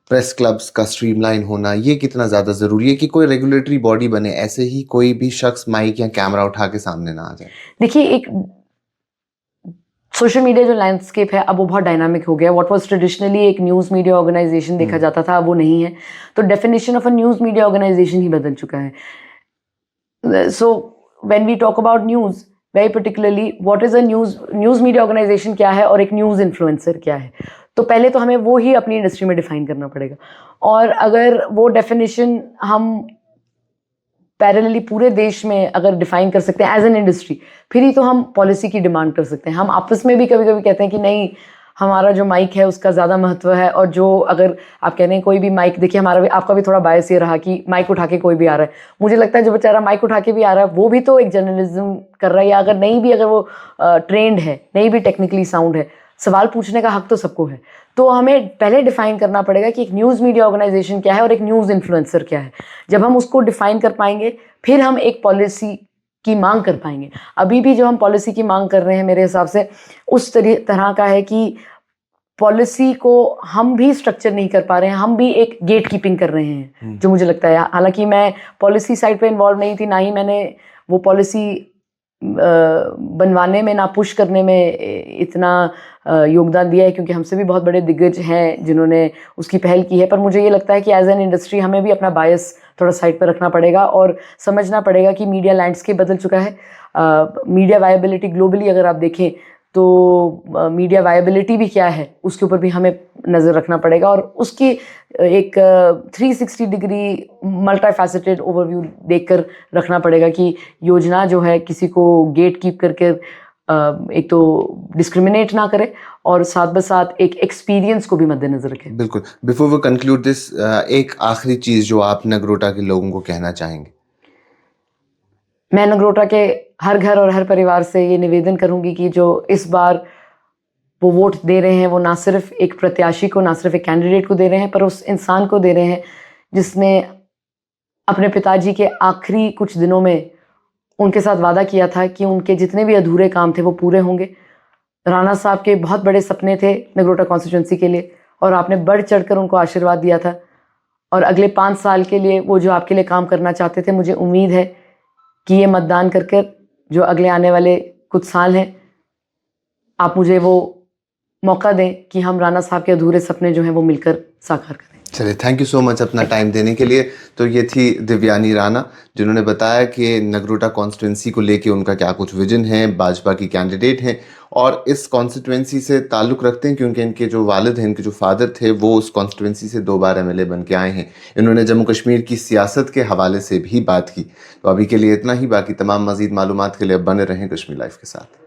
प्रेस क्लब्स का स्ट्रीमलाइन होना, ये कितना ज़्यादा ज़रूरी है कि कोई रेगुलेटरी बॉडी बने, ऐसे ही कोई भी शख्स माइक या कैमरा उठा के सामने ना आ जाए। देखिए, एक सोशल मीडिया जो लैंडस्केप है अब वो बहुत डायनामिक हो गया। व्हाट वाज ट्रेडिशनली एक न्यूज़ मीडिया ऑर्गेनाइजेशन देखा जाता था, अब वो नहीं है। तो definition of a news media organisation ही बदल चुका है। So when we talk about news, very particularly what is a news media organisation क्या है और एक न्यूज़ इन्फ्लुएंसर क्या है, तो पहले तो हमें वो ही अपनी इंडस्ट्री में डिफाइन करना पड़ेगा। और अगर वो डेफिनेशन हम पैरेलली पूरे देश में अगर डिफाइन कर सकते हैं एज एन इंडस्ट्री, फिर ही तो हम पॉलिसी की डिमांड कर सकते हैं। हम आपस में भी कभी कभी कहते हैं कि नहीं, हमारा जो माइक है उसका ज़्यादा महत्व है। और जो अगर आप कह रहे हैं कोई भी माइक, देखिए हमारा भी, आपका भी थोड़ा बायस ये रहा कि माइक उठा के कोई भी आ रहा है। मुझे लगता है जो बेचारा माइक उठा के भी आ रहा है वो भी तो एक जर्नलिज्म कर रहा है, या अगर नहीं भी, अगर वो ट्रेंड है, नहीं भी टेक्निकली साउंड है, सवाल पूछने का हक तो सबको है। तो हमें पहले डिफाइन करना पड़ेगा कि एक न्यूज़ मीडिया ऑर्गेनाइजेशन क्या है और एक न्यूज़ इन्फ्लुएंसर क्या है। जब हम उसको डिफाइन कर पाएंगे फिर हम एक पॉलिसी की मांग कर पाएंगे। अभी भी जो हम पॉलिसी की मांग कर रहे हैं मेरे हिसाब से उस तरह का है कि पॉलिसी को हम भी स्ट्रक्चर नहीं कर पा रहे हैं, हम भी एक गेट कीपिंग कर रहे हैं, जो मुझे लगता है। हालांकि मैं पॉलिसी साइड पे इन्वॉल्व नहीं थी, ना ही मैंने वो पॉलिसी बनवाने में, ना पुश करने में इतना योगदान दिया है, क्योंकि हमसे भी बहुत बड़े दिग्गज हैं जिन्होंने उसकी पहल की है। पर मुझे ये लगता है कि एज एन इंडस्ट्री हमें भी अपना बायस थोड़ा साइड पर रखना पड़ेगा और समझना पड़ेगा कि मीडिया लैंडस्केप बदल चुका है। मीडिया वायबिलिटी ग्लोबली अगर आप देखें तो मीडिया वायबिलिटी भी क्या है उसके ऊपर भी हमें नज़र रखना पड़ेगा, और उसकी एक 360 डिग्री मल्टी फैसेटेड ओवरव्यू देखकर रखना पड़ेगा कि योजना जो है किसी को गेट कीप करके एक तो डिस्क्रिमिनेट ना करे और साथ साथ एक एक्सपीरियंस को भी मद्देनजर रखे। बिल्कुल। बिफोर वी कंक्लूड दिस, एक आखिरी चीज जो आप नगरोटा के लोगों को कहना चाहेंगे। मैं नगरोटा के हर घर और हर परिवार से ये निवेदन करूंगी कि जो इस बार वो वोट दे रहे हैं वो ना सिर्फ एक प्रत्याशी को, ना सिर्फ एक कैंडिडेट को दे रहे हैं, पर उस इंसान को दे रहे हैं जिसने अपने पिताजी के आखिरी कुछ दिनों में उनके साथ वादा किया था कि उनके जितने भी अधूरे काम थे वो पूरे होंगे। राणा साहब के बहुत बड़े सपने थे नगरोटा कॉन्स्टिट्यूंसी के लिए और आपने बढ़ चढ़कर उनको आशीर्वाद दिया था, और अगले 5 साल के लिए वो जो आपके लिए काम करना चाहते थे, मुझे उम्मीद है कि ये मतदान करके जो अगले आने वाले कुछ साल हैं आप मुझे वो मौका दें कि हम राणा साहब के अधूरे सपने जो हैं वो मिलकर साकार करें। चलिए, थैंक यू सो मच अपना टाइम देने के लिए। तो ये थी दिव्यानी राणा जिन्होंने बताया कि नगरोटा कॉन्स्टिट्यूंसी को लेके उनका क्या कुछ विजन है, भाजपा की कैंडिडेट हैं और इस कॉन्स्टिट्यूंसी से ताल्लुक़ रखते हैं क्योंकि इनके जो वालिद हैं, इनके जो फादर थे, वो उस कॉन्स्टिट्यूंसी से 2 बार एमएलए बन के आए हैं। इन्होंने जम्मू कश्मीर की सियासत के हवाले से भी बात की। तो अभी के लिए इतना ही, बाकी तमाम मज़ीद मालूमात के लिए अब बने रहें कश्मीर लाइव के साथ।